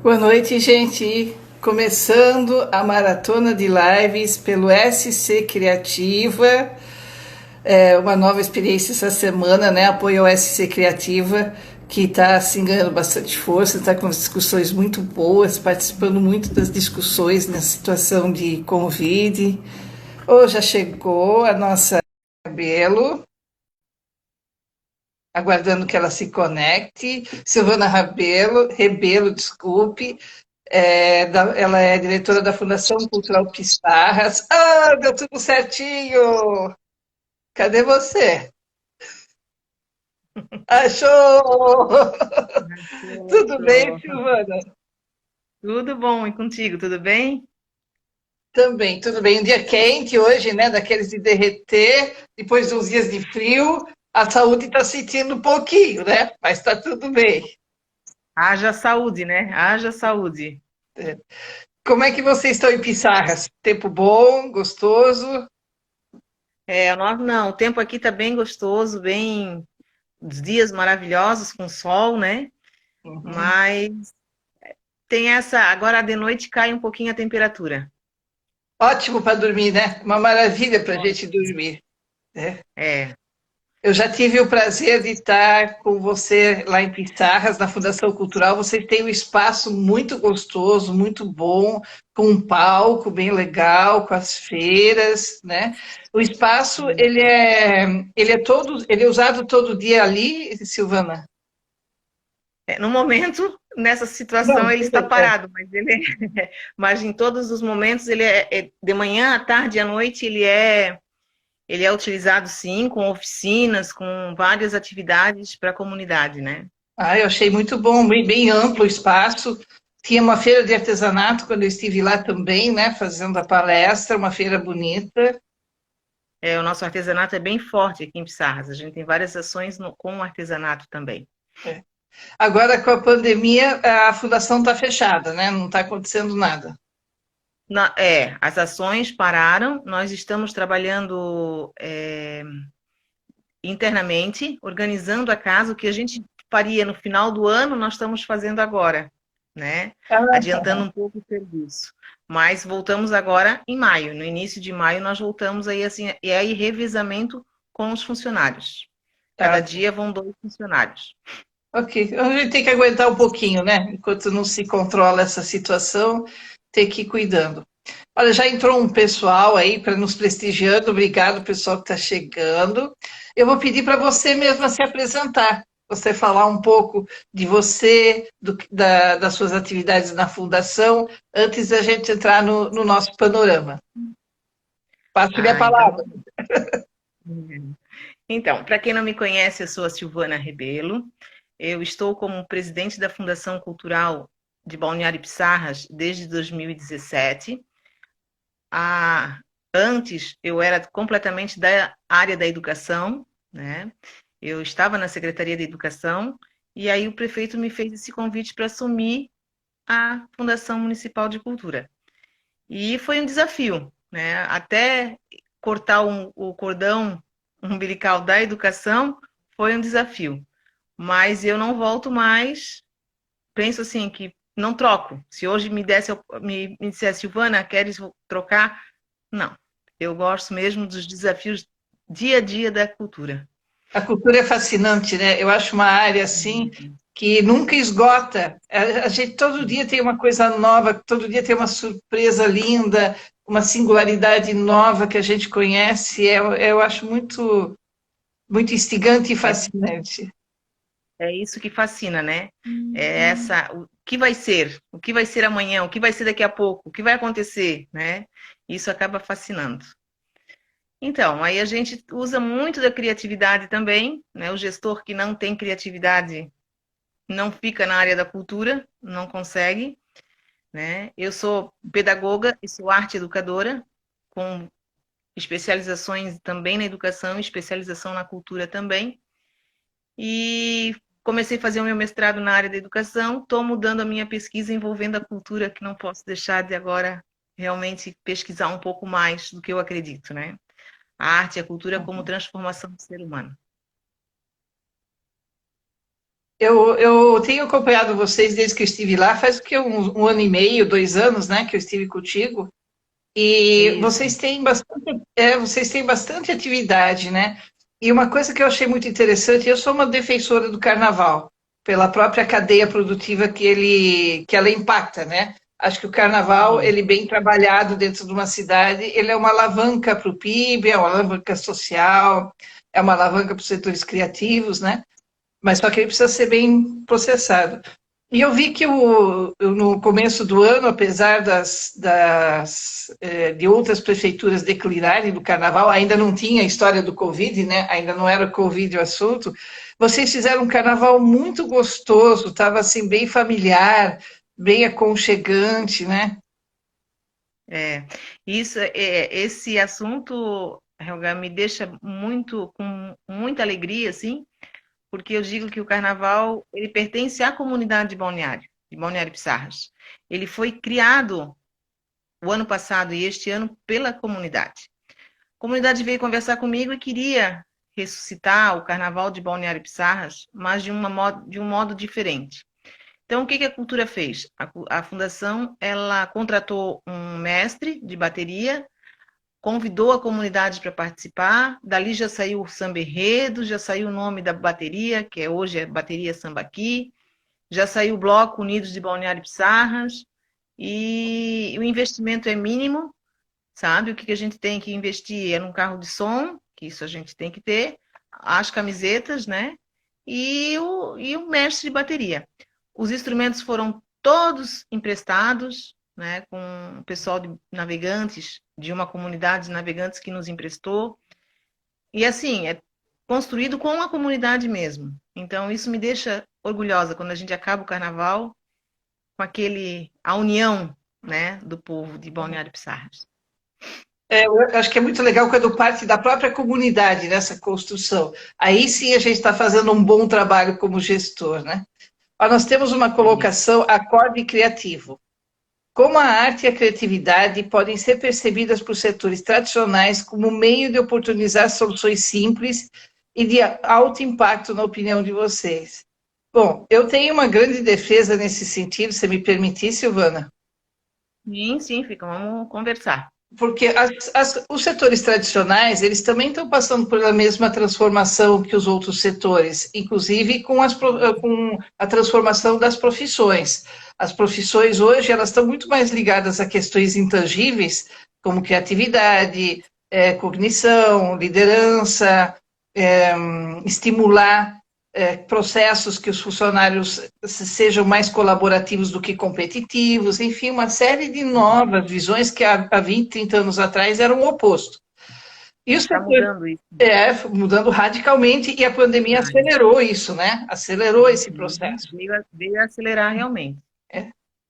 Boa noite, gente. Começando a maratona de lives pelo SC Criativa, uma nova experiência essa semana, né? Apoio ao SC Criativa, que está assim, ganhando bastante força, está com discussões muito boas, participando muito das discussões nessa situação de Covid. Hoje já chegou a nossa Belo, aguardando que ela se conecte. Silvana Rebelo, desculpe. Ela é diretora da Fundação Cultural Pissarras. Ah, deu tudo certinho! Cadê você? Achou! Tudo bem, Certo. Silvana? Tudo bom, e contigo, tudo bem? Também, tudo bem. Um dia quente hoje, né? Daqueles de derreter, depois de uns dias de frio, a saúde está sentindo um pouquinho, né? Mas está tudo bem. Haja saúde, né? Haja saúde. Como é que vocês estão em Pissarras? Tempo bom, gostoso? Nós não, o tempo aqui tá bem gostoso, bem, os dias maravilhosos com sol, né? Uhum. Mas tem essa, agora de noite cai um pouquinho a temperatura. Ótimo para dormir, né? Uma maravilha para a gente dormir, né? É, Eu já tive o prazer de estar com você lá em Pissarras, na Fundação Cultural. Vocês têm um espaço muito gostoso, muito bom, com um palco bem legal, com as feiras, né? O espaço, ele é usado todo dia ali, Silvana? no momento, nessa situação, Não, ele está tudo bem. parado, mas mas em todos os momentos, de manhã, à tarde e à noite, ele é utilizado, sim, com oficinas, com várias atividades para a comunidade, né? Ah, eu achei muito bom, bem amplo o espaço. Tinha uma feira de artesanato quando eu estive lá também, né, fazendo a palestra, uma feira bonita. O nosso artesanato é bem forte aqui em Pissarras. A gente tem várias ações com o artesanato também. É. Agora, com a pandemia, a fundação está fechada, né? Não está acontecendo nada. As ações pararam. Nós estamos trabalhando internamente, organizando a casa. O que a gente faria no final do ano, nós estamos fazendo agora, né? Adiantando um pouco o serviço. Mas voltamos agora em maio. No início de maio, nós voltamos aí, assim, e aí revezamento com os funcionários. Cada Tá. dia vão 2 funcionários. Ok. A gente tem que aguentar um pouquinho, né? Enquanto não se controla essa situação, tem que ir cuidando. Olha, já entrou um pessoal aí para nos prestigiando. Obrigado, pessoal que está chegando. Eu vou pedir para você mesma se apresentar. Você falar um pouco de você, das suas atividades na Fundação, antes da gente entrar no nosso panorama. Passo-lhe a Ah, então. palavra. Então, para quem não me conhece, eu sou a Silvana Rebelo. Eu estou como presidente da Fundação Cultural de Balneário Pissarras desde 2017. Antes, eu era completamente da área da educação, né? Eu estava na Secretaria de Educação e aí o prefeito me fez esse convite para assumir a Fundação Municipal de Cultura. E foi um desafio, né? Até cortar o cordão umbilical da educação foi um desafio. Mas eu não volto mais. Penso assim que não troco. Se hoje me dissesse, Silvana, queres trocar? Não. Eu gosto mesmo dos desafios dia a dia da cultura. A cultura é fascinante, né? Eu acho uma área assim que nunca esgota. A gente todo dia tem uma coisa nova, todo dia tem uma surpresa linda, uma singularidade nova que a gente conhece. Eu acho muito instigante e É, fascinante. é isso que fascina, né? O que vai ser? O que vai ser amanhã? O que vai ser daqui a pouco? O que vai acontecer, né? Isso acaba fascinando. Então, aí a gente usa muito da criatividade também, né? O gestor que não tem criatividade não fica na área da cultura, não consegue, né? Eu sou pedagoga e sou arte educadora, com especializações também na educação, especialização na cultura também. E comecei a fazer o meu mestrado na área da educação, estou mudando a minha pesquisa envolvendo a cultura, que não posso deixar de agora realmente pesquisar um pouco mais do que eu acredito, né? A arte e a cultura como transformação do ser humano. Eu tenho acompanhado vocês desde que eu estive lá, faz o que, um ano e meio, 2 anos, né, que eu estive contigo, e Isso. vocês têm bastante atividade, né? E uma coisa que eu achei muito interessante, eu sou uma defensora do carnaval, pela própria cadeia produtiva que ela impacta, né? Acho que o carnaval, Sim. ele bem trabalhado dentro de uma cidade, ele é uma alavanca para o PIB, é uma alavanca social, é uma alavanca para os setores criativos, né? Mas só que ele precisa ser bem processado. E eu vi que no começo do ano, apesar de outras prefeituras declinarem do carnaval, ainda não tinha a história do Covid, né? Ainda não era o Covid o assunto. Vocês fizeram um carnaval muito gostoso, estava assim bem familiar, bem aconchegante, né? É, esse assunto, Helga, me deixa muito com muita alegria, assim, porque eu digo que o carnaval ele pertence à comunidade de Balneário Pissarras. Ele foi criado o ano passado e este ano pela comunidade. A comunidade veio conversar comigo e queria ressuscitar o carnaval de Balneário Pissarras, mas de um modo diferente. Então, o que a cultura fez? A fundação ela contratou um mestre de bateria, convidou a comunidade para participar. Dali já saiu o samba enredo, já saiu o nome da bateria, que hoje é Bateria Sambaqui, já saiu o bloco Unidos de Balneário Pissarras, e o investimento é mínimo, sabe? O que a gente tem que investir é num carro de som, que isso a gente tem que ter, as camisetas, né? E o mestre de bateria. Os instrumentos foram todos emprestados, né, com o pessoal de navegantes, de uma comunidade de navegantes que nos emprestou. E assim, é construído com a comunidade mesmo. Então, isso me deixa orgulhosa quando a gente acaba o carnaval com a união, né, do povo de Balneário Pissarras. Eu acho que é muito legal quando parte da própria comunidade nessa construção. Aí sim a gente está fazendo um bom trabalho como gestor, né? Ó, nós temos uma Isso. colocação, acorde criativo. Como a arte e a criatividade podem ser percebidas por setores tradicionais como meio de oportunizar soluções simples e de alto impacto na opinião de vocês? Bom, eu tenho uma grande defesa nesse sentido, se me permitir, Silvana. Sim, sim, fica, vamos conversar. Porque os setores tradicionais, eles também estão passando pela mesma transformação que os outros setores, inclusive com a transformação das profissões. As profissões hoje, elas estão muito mais ligadas a questões intangíveis, como criatividade, cognição, liderança, estimular processos que os funcionários sejam mais colaborativos do que competitivos, enfim, uma série de novas visões que há 20, 30 anos atrás eram o oposto. E o Está setor mudando isso. mudando radicalmente, e a pandemia acelerou isso, né? Acelerou esse Uhum. processo. Veio acelerar realmente.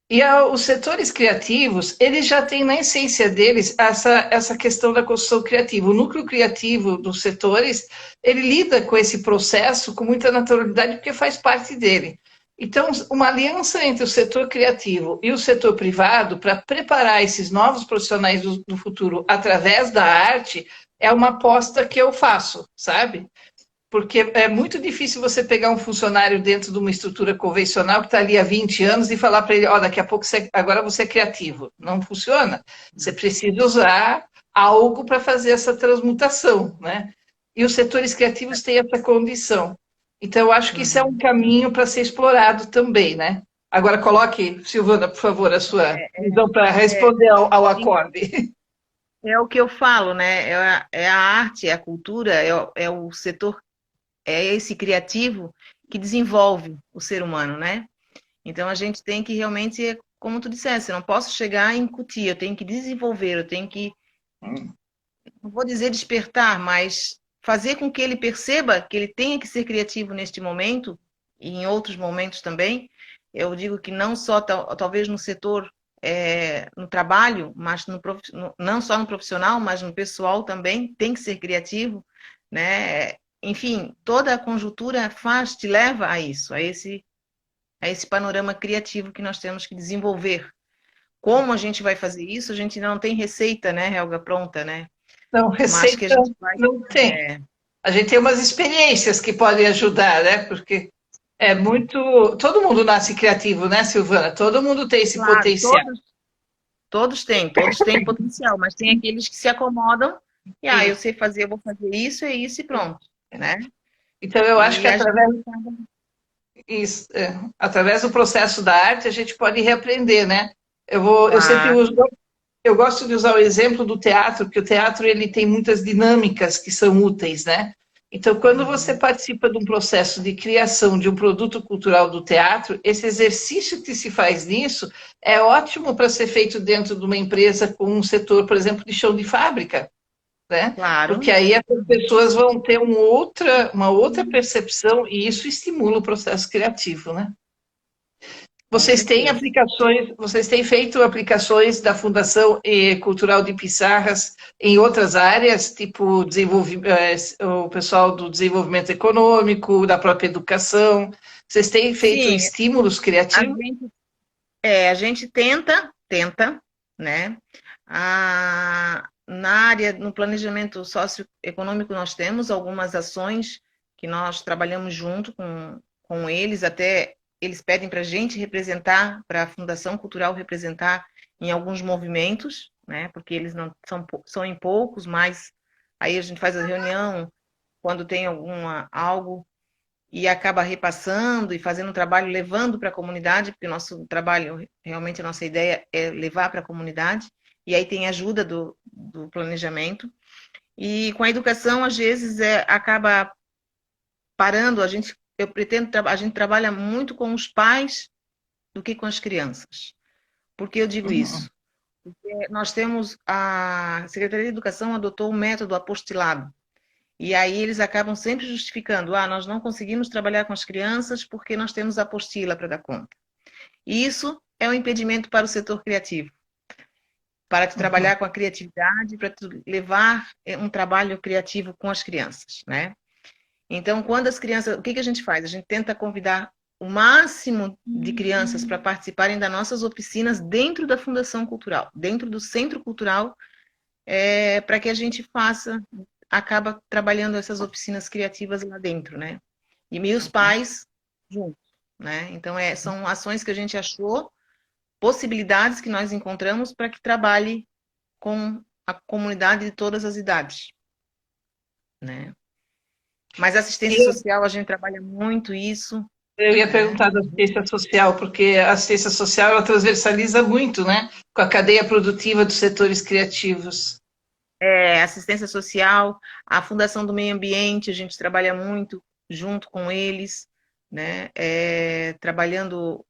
E os setores criativos, eles já têm na essência deles essa questão da construção criativa. O núcleo criativo dos setores, ele lida com esse processo com muita naturalidade, porque faz parte dele. Então, uma aliança entre o setor criativo e o setor privado para preparar esses novos profissionais do futuro através da arte é uma aposta que eu faço, sabe? Porque é muito difícil você pegar um funcionário dentro de uma estrutura convencional que está ali há 20 anos e falar para ele, ó, daqui a pouco agora você é criativo. Não funciona. Você precisa usar algo para fazer essa transmutação, né? E os setores criativos têm essa condição. Então, eu acho que isso é um Uhum. caminho para ser explorado também, né? Agora, coloque, Silvana, por favor, a sua visão para É, responder ao acorde. é o que eu falo, né? É a arte, é a cultura, é o setor, é esse criativo que desenvolve o ser humano, né? Então a gente tem que realmente, como tu disseste, eu não posso chegar e incutir, eu tenho que desenvolver, eu tenho que, não vou dizer despertar, mas fazer com que ele perceba que ele tenha que ser criativo neste momento e em outros momentos também. Eu digo que não só talvez no setor no trabalho, mas não só no profissional, mas no pessoal também tem que ser criativo, né? Enfim, toda a conjuntura te leva a isso, a esse panorama criativo que nós temos que desenvolver. Como a gente vai fazer isso? A gente ainda não tem receita, né, Helga, pronta, né? Então, Mas que a receita gente vai. não tem. É, A gente tem umas experiências que podem ajudar, né? Porque É muito. Todo mundo nasce criativo, né, Silvana? Todo mundo tem esse Claro, potencial. todos têm potencial, mas tem aqueles que se acomodam e, eu Isso, sei fazer, eu vou fazer isso, é isso e pronto, né? então, eu acho que E a gente isso, através do processo da arte a gente pode reaprender, né? Eu sempre claro, uso, eu gosto de usar o exemplo do teatro, porque o teatro ele tem muitas dinâmicas que são úteis, né? Então, quando você uhum, participa de um processo de criação de um produto cultural do teatro, esse exercício que se faz nisso é ótimo para ser feito dentro de uma empresa com um setor, por exemplo, de chão de fábrica, né? claro. Porque aí as pessoas vão ter uma outra percepção e isso estimula o processo criativo, né? Com Vocês têm certeza. aplicações, vocês têm feito aplicações da Fundação Cultural de Pissarras em outras áreas, tipo o pessoal do desenvolvimento econômico, da própria educação. Vocês têm feito Sim, estímulos a criativos? gente, a gente tenta, né? Na área, no planejamento socioeconômico, nós temos algumas ações que nós trabalhamos junto com eles, até eles pedem para a gente representar, para a Fundação Cultural representar em alguns movimentos, né? Porque eles não são em poucos, mas aí a gente faz a reunião quando tem algo e acaba repassando e fazendo um trabalho, levando para a comunidade, porque o nosso trabalho, realmente a nossa ideia é levar para a comunidade, e aí tem ajuda do planejamento. E com a educação, às vezes, acaba parando, a gente trabalha muito com os pais do que com as crianças. Por que eu digo Uhum. isso? Porque nós temos, a Secretaria de Educação adotou o método apostilado, e aí eles acabam sempre justificando, nós não conseguimos trabalhar com as crianças porque nós temos a apostila para dar conta. E isso é um impedimento para o setor criativo, para tu Uhum. trabalhar com a criatividade, para tu levar um trabalho criativo com as crianças, né? Então, quando as crianças, o que a gente faz? A gente tenta convidar o máximo de crianças para participarem das nossas oficinas dentro da Fundação Cultural, dentro do Centro Cultural, para que a gente acaba trabalhando essas oficinas criativas lá dentro, né? E meus pais juntos, né? Então, são ações que a gente achou, possibilidades que nós encontramos para que trabalhe com a comunidade de todas as idades, né? Mas assistência Eu, social, a gente trabalha muito isso, eu ia né? perguntar da assistência social, porque a assistência social ela transversaliza muito, né? Com a cadeia produtiva dos setores criativos. Assistência social, a Fundação do Meio Ambiente, a gente trabalha muito junto com eles, né? Trabalhando,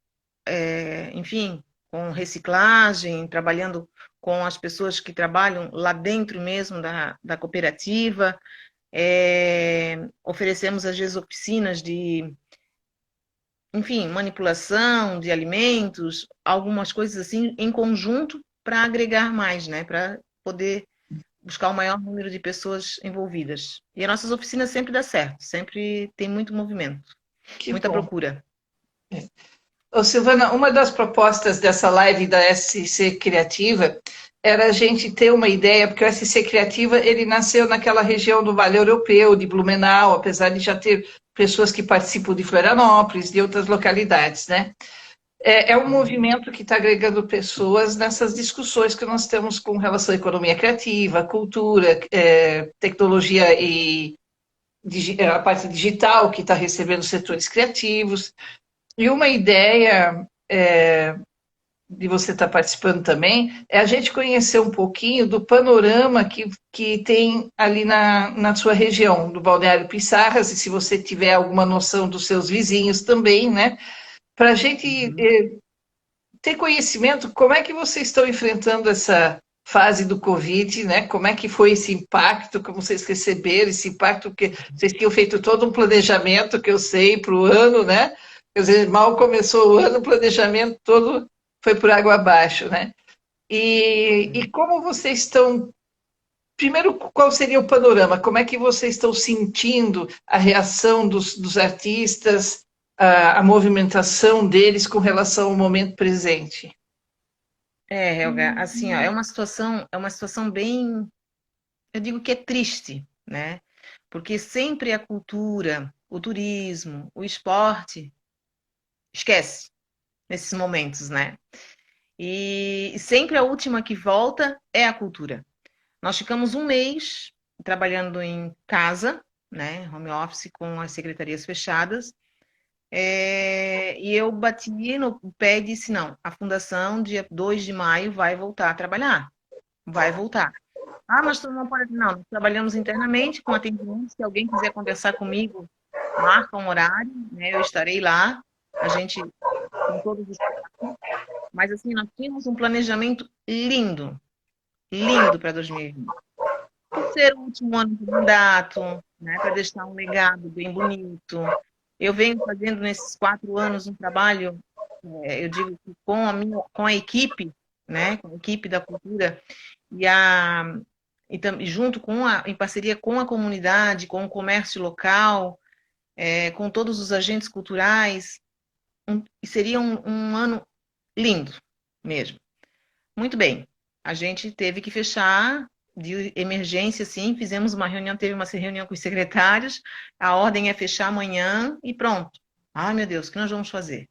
enfim, com reciclagem, trabalhando com as pessoas que trabalham lá dentro mesmo da cooperativa. Oferecemos, às vezes, oficinas de, enfim, manipulação de alimentos, algumas coisas assim, em conjunto, para agregar mais, né? Para poder buscar o maior número de pessoas envolvidas. E as nossas oficinas sempre dá certo, sempre tem muito movimento, Que muita bom. procura. Ô, Silvana, uma das propostas dessa live da SC Criativa era a gente ter uma ideia, porque o SC Criativa ele nasceu naquela região do Vale Europeu, de Blumenau, apesar de já ter pessoas que participam de Florianópolis, de outras localidades, né? É um movimento que está agregando pessoas nessas discussões que nós temos com relação à economia criativa, cultura, tecnologia e a parte digital que está recebendo setores criativos. E uma ideia de você estar participando também é a gente conhecer um pouquinho do panorama que tem ali na sua região, do Balneário Pissarras, e se você tiver alguma noção dos seus vizinhos também, né? Para a gente Uhum. ter conhecimento como é que vocês estão enfrentando essa fase do Covid, né? Como é que foi esse impacto, como vocês receberam esse impacto, porque vocês tinham feito todo um planejamento, que eu sei, para o ano, né? Quer dizer, mal começou o ano, o planejamento todo foi por água abaixo, né? E como vocês estão. Primeiro, qual seria o panorama? Como é que vocês estão sentindo a reação dos artistas, a movimentação deles com relação ao momento presente? Helga, assim, ó, é uma situação bem, eu digo que é triste, né? Porque sempre a cultura, o turismo, o esporte esquece nesses momentos, né? E sempre a última que volta é a cultura. Nós ficamos um mês trabalhando em casa, né, home office com as secretarias fechadas, e eu bati no pé e disse, não, a fundação, dia 2 de maio, vai voltar a trabalhar, vai voltar. Ah, mas tu não pode... Não, nós trabalhamos internamente com atendimento, se alguém quiser conversar comigo, marca um horário, né, eu estarei lá, a gente, com todos os... Mas assim, nós tínhamos um planejamento lindo, lindo para 2020. Por ser o último ano do mandato, né, para deixar um legado bem bonito. Eu venho fazendo nesses 4 anos um trabalho, eu digo que com a equipe, né, com a equipe da cultura e junto em parceria com a comunidade, com o comércio local, com todos os agentes culturais, seria um ano lindo mesmo. Muito bem, a gente teve que fechar de emergência, sim, fizemos uma reunião, teve uma reunião com os secretários, a ordem é fechar amanhã e pronto. Ai, meu Deus, o que nós vamos fazer?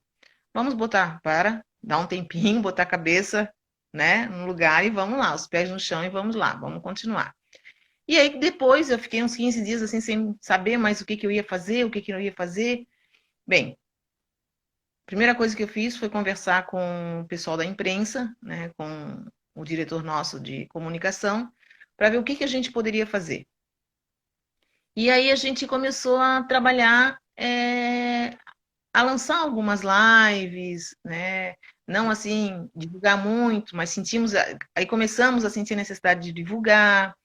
Vamos dar um tempinho, botar a cabeça, né, no lugar e vamos lá, os pés no chão e vamos lá, vamos continuar. E aí depois eu fiquei uns 15 dias assim, sem saber mais o que eu ia fazer, o que eu ia fazer. Bem, a primeira coisa que eu fiz foi conversar com o pessoal da imprensa, né, com o diretor nosso de comunicação, para ver o que a gente poderia fazer. E aí a gente começou a trabalhar, a lançar algumas lives, né? Não assim, divulgar muito, mas aí começamos a sentir a necessidade de divulgar.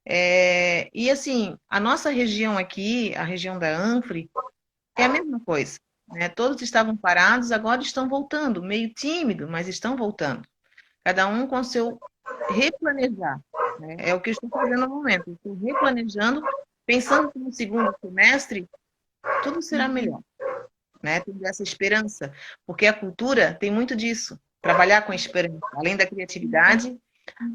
E assim, a nossa região aqui, a região da Anfre, é a mesma coisa, né? Todos estavam parados, agora estão voltando, meio tímido, mas estão voltando. Cada um com seu replanejar, né? É o que eu estou fazendo no momento. Estou replanejando, pensando que no segundo semestre tudo será melhor, né? Tendo essa esperança, porque a cultura tem muito disso, trabalhar com a esperança, além da criatividade,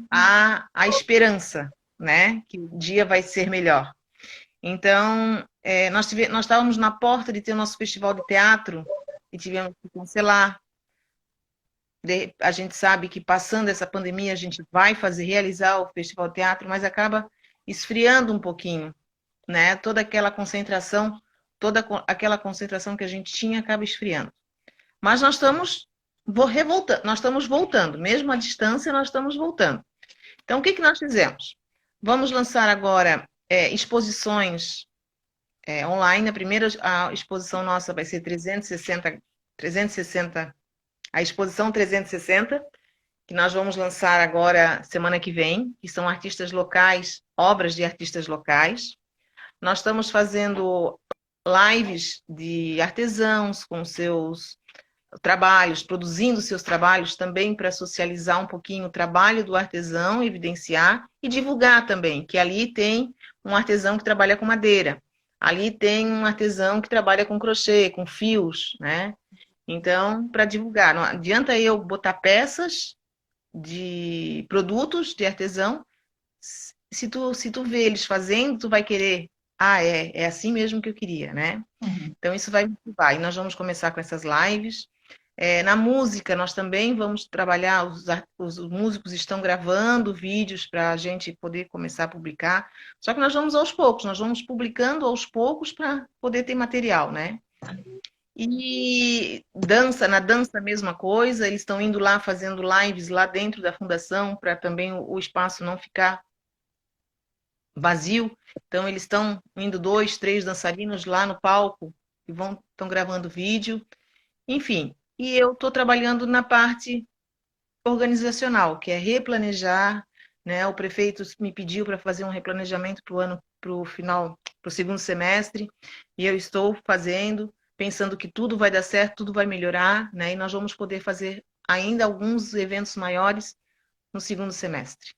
a esperança, né? Que o dia vai ser melhor. Então, nós estávamos na porta de ter o nosso festival de teatro e tivemos que cancelar. A gente sabe que passando essa pandemia a gente vai realizar o Festival de Teatro, mas acaba esfriando um pouquinho, né? Toda aquela concentração que a gente tinha acaba esfriando. Mas nós estamos voltando, mesmo à distância nós estamos voltando. Então o que nós fizemos? Vamos lançar agora exposições online. A exposição nossa vai ser 360 a exposição 360, que nós vamos lançar agora, semana que vem, que são artistas locais, obras de artistas locais. Nós estamos fazendo lives de artesãos com seus trabalhos, produzindo seus trabalhos também para socializar um pouquinho o trabalho do artesão, evidenciar e divulgar também, que ali tem um artesão que trabalha com madeira, ali tem um artesão que trabalha com crochê, com fios, né? Então, para divulgar, não adianta eu botar peças de produtos de artesão, se tu vê eles fazendo, tu vai querer, é assim mesmo que eu queria, né? Uhum. Então, isso vai motivar. E nós vamos começar com essas lives. Na música, nós também vamos trabalhar, os músicos estão gravando vídeos para a gente poder começar a publicar. Só que nós vamos aos poucos, nós vamos publicando aos poucos para poder ter material, né? E na dança a mesma coisa, eles estão indo lá fazendo lives lá dentro da fundação para também o espaço não ficar vazio. Então eles estão indo 2, 3 dançarinos lá no palco e estão gravando vídeo. Enfim, e eu estou trabalhando na parte organizacional, que é replanejar, né? O prefeito me pediu para fazer um replanejamento para o segundo semestre, e eu estou fazendo, pensando que tudo vai dar certo, tudo vai melhorar, né? E nós vamos poder fazer ainda alguns eventos maiores no segundo semestre.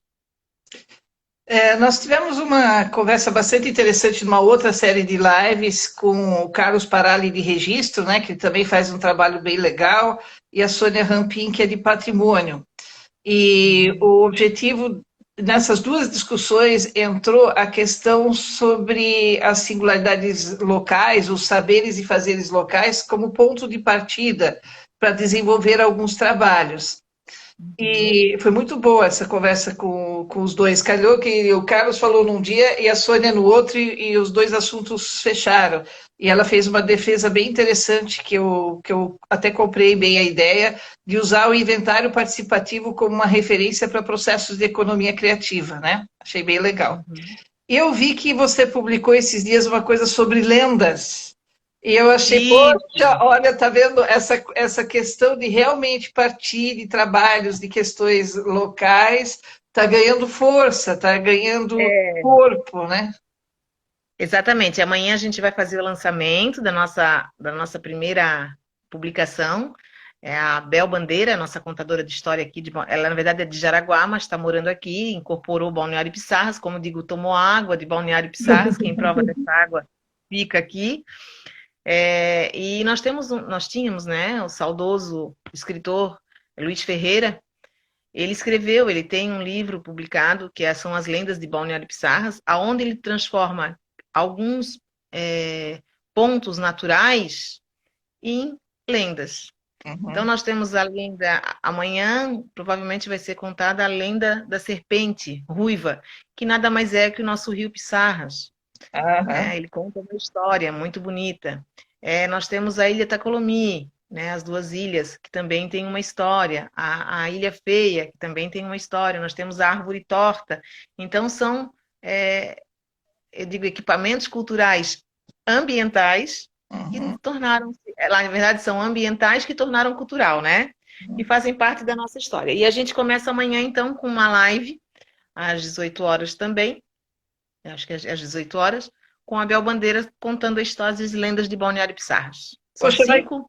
Nós tivemos uma conversa bastante interessante numa outra série de lives com o Carlos Parali de Registro, né, que também faz um trabalho bem legal, e a Sônia Rampin, que é de Patrimônio. E o objetivo nessas duas discussões entrou a questão sobre as singularidades locais, os saberes e fazeres locais, como ponto de partida para desenvolver alguns trabalhos. E foi muito boa essa conversa com os dois. Calhou que o Carlos falou num dia e a Sônia no outro, e os dois assuntos fecharam. E ela fez uma defesa bem interessante, que eu até comprei bem a ideia, de usar o inventário participativo como uma referência para processos de economia criativa, né? Achei bem legal. Uhum. Eu vi que você publicou esses dias uma coisa sobre lendas. E eu achei, Isso. poxa, olha, tá vendo essa questão de realmente partir de trabalhos, de questões locais, tá ganhando força, tá ganhando corpo, né? Exatamente. Amanhã a gente vai fazer o lançamento da nossa primeira publicação. É a Bel Bandeira, nossa contadora de história aqui. Ela, na verdade, é de Jaraguá, mas está morando aqui. Incorporou Balneário Pissarras. Como digo, tomou água de Balneário Pissarras. Quem prova dessa água fica aqui. E nós tínhamos, né, o saudoso escritor Luiz Ferreira. Ele tem um livro publicado são as Lendas de Balneário Pissarras, aonde ele transforma alguns pontos naturais em lendas. Então Uhum. nós temos a lenda, amanhã provavelmente vai ser contada a lenda da serpente ruiva, que nada mais é que o nosso rio Pissarras, Aham. né? Ele conta uma história muito bonita. Nós temos a Ilha Tacolomi, né? As duas ilhas, que também tem uma história. A Ilha Feia, que também tem uma história. Nós temos a Árvore Torta. Então, são, eu digo, equipamentos culturais ambientais que Uhum. tornaram, lá, na verdade, são ambientais que tornaram cultural, né? E fazem parte da nossa história. E a gente começa amanhã, então, com uma live, às 18 horas também, acho que às 18 horas, com a Bel Bandeira contando as histórias e lendas de Balneário Pissarras. São Poxa, vai, 5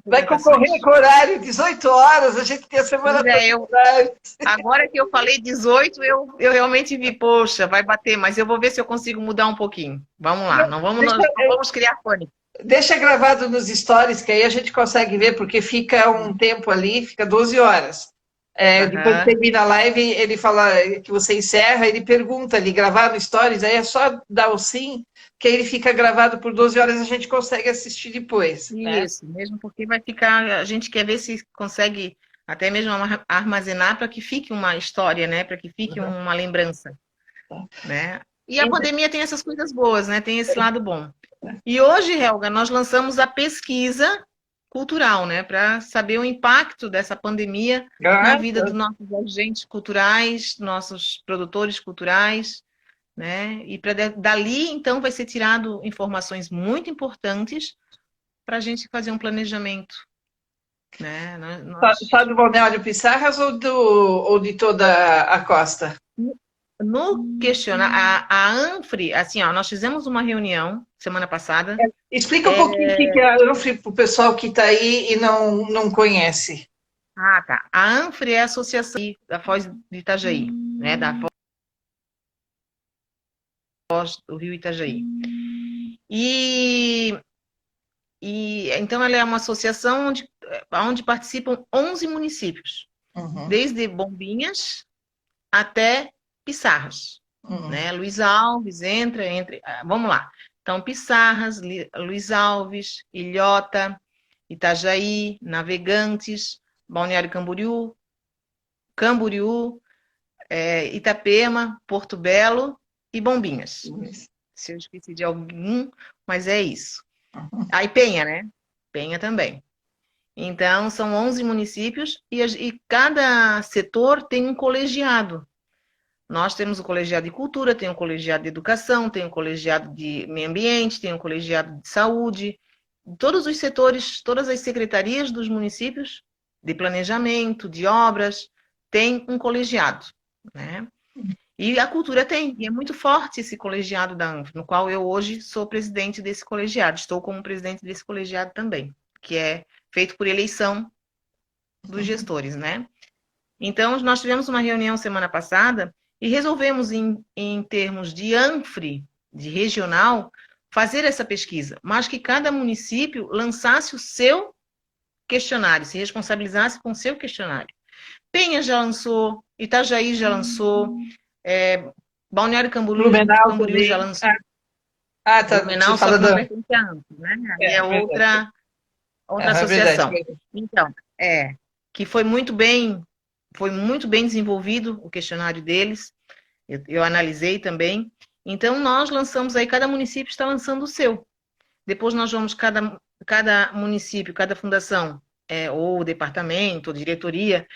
vai concorrer apresentações. com o horário, 18 horas, a gente tem a semana Pois toda. é, agora que eu falei 18, eu realmente vi, poxa, vai bater, mas eu vou ver se eu consigo mudar um pouquinho. Vamos lá, Deixa, não vamos criar pânico. deixa gravado nos stories, que aí a gente consegue ver, porque fica um tempo ali, fica 12 horas. Depois que Aham. termina a live, ele fala que você encerra, ele pergunta ali, gravar no stories, aí é só dar o sim, que aí ele fica gravado por 12 horas e a gente consegue assistir depois, né? Isso, mesmo porque vai ficar, a gente quer ver se consegue até mesmo armazenar para que fique uma história, né? Para que fique Uhum. uma lembrança, né? E a pandemia tem essas coisas boas, né? Tem esse lado bom. E hoje, Helga, nós lançamos a pesquisa cultural, né? Para saber o impacto dessa pandemia na Ah, vida dos nossos agentes culturais, nossos produtores culturais, né? E dali, então, vai ser tirado informações muito importantes para a gente fazer um planejamento, né? só do Balneário Pissarras ou de toda a costa? No questionar, a Anfre, assim, ó, nós fizemos uma reunião semana passada. Explica um pouquinho o que é a Anfre para o pessoal que está aí e não conhece. Tá. A Anfre é a associação da Foz de Itajaí, né? Da Foz do Rio Itajaí. E, então ela é uma associação onde participam 11 municípios, Uhum, desde Bombinhas até Pissarras, uhum. né? Luiz Alves vamos lá. Então, Pissarras, Luiz Alves, Ilhota, Itajaí, Navegantes, Balneário Camboriú, Itapema, Porto Belo e Bombinhas. Se eu esqueci de algum, mas é isso. Aí Penha, né? Penha também. Então, são 11 municípios e cada setor tem um colegiado. Nós temos o colegiado de cultura, tem o colegiado de educação, tem o colegiado de meio ambiente, tem o colegiado de saúde. Todos os setores, todas as secretarias dos municípios, de planejamento, de obras, tem um colegiado, né? E a cultura tem, e é muito forte esse colegiado da ANF, no qual eu hoje sou presidente desse colegiado, estou como presidente desse colegiado também, que é feito por eleição dos gestores, né? Então, nós tivemos uma reunião semana passada e resolvemos, em termos de ANFRE, de regional, fazer essa pesquisa, mas que cada município lançasse o seu questionário, se responsabilizasse com o seu questionário. Penha já lançou, Itajaí já lançou, Balneário Blumenau Camboriú já também. lançou, Tá. Você Blumenau, só fala que não da. pertence a AMP, né? Aí é Verdade. outra É verdade. associação. Então, que foi muito bem desenvolvido o questionário deles, eu analisei também. Então, nós lançamos aí, cada município está lançando o seu. Depois nós vamos, cada município, cada fundação, ou departamento, ou diretoria,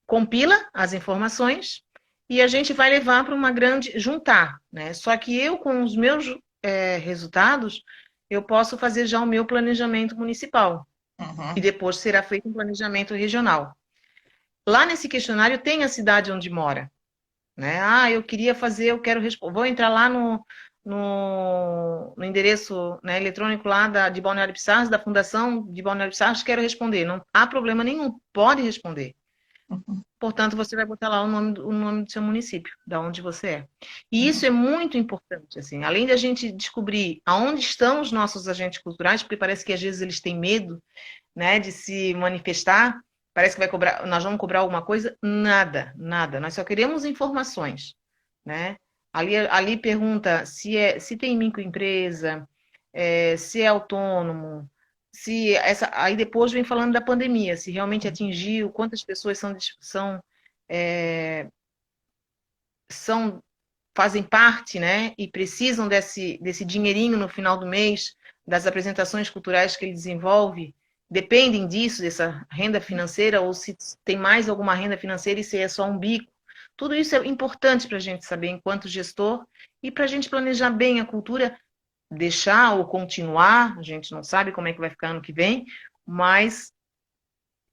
compila as informações e a gente vai levar para uma grande, juntar, né? Só que eu, com os meus resultados, eu posso fazer já o meu planejamento municipal. E Uhum. depois será feito um planejamento regional. Lá nesse questionário tem a cidade onde mora, né? Eu queria fazer, eu quero responder. Vou entrar lá no endereço, né, eletrônico lá de Balneário Pissarras, da Fundação de Balneário Pissarras, quero responder. Não há problema nenhum, pode responder. Uhum. Portanto, você vai botar lá o nome do seu município, da onde você é. E isso é muito importante, assim, além de a gente descobrir aonde estão os nossos agentes culturais, porque parece que às vezes eles têm medo, né, de se manifestar, parece que vai cobrar, nós vamos cobrar alguma coisa, nada, nada. Nós só queremos informações, né? Ali pergunta se tem microempresa, se é autônomo, aí depois vem falando da pandemia, se realmente atingiu, quantas pessoas é, são fazem parte, né, e precisam desse dinheirinho no final do mês, das apresentações culturais que ele desenvolve, dependem disso, dessa renda financeira, ou se tem mais alguma renda financeira e se é só um bico. Tudo isso é importante para a gente saber enquanto gestor e para a gente planejar bem a cultura, deixar ou continuar, a gente não sabe como é que vai ficar ano que vem, mas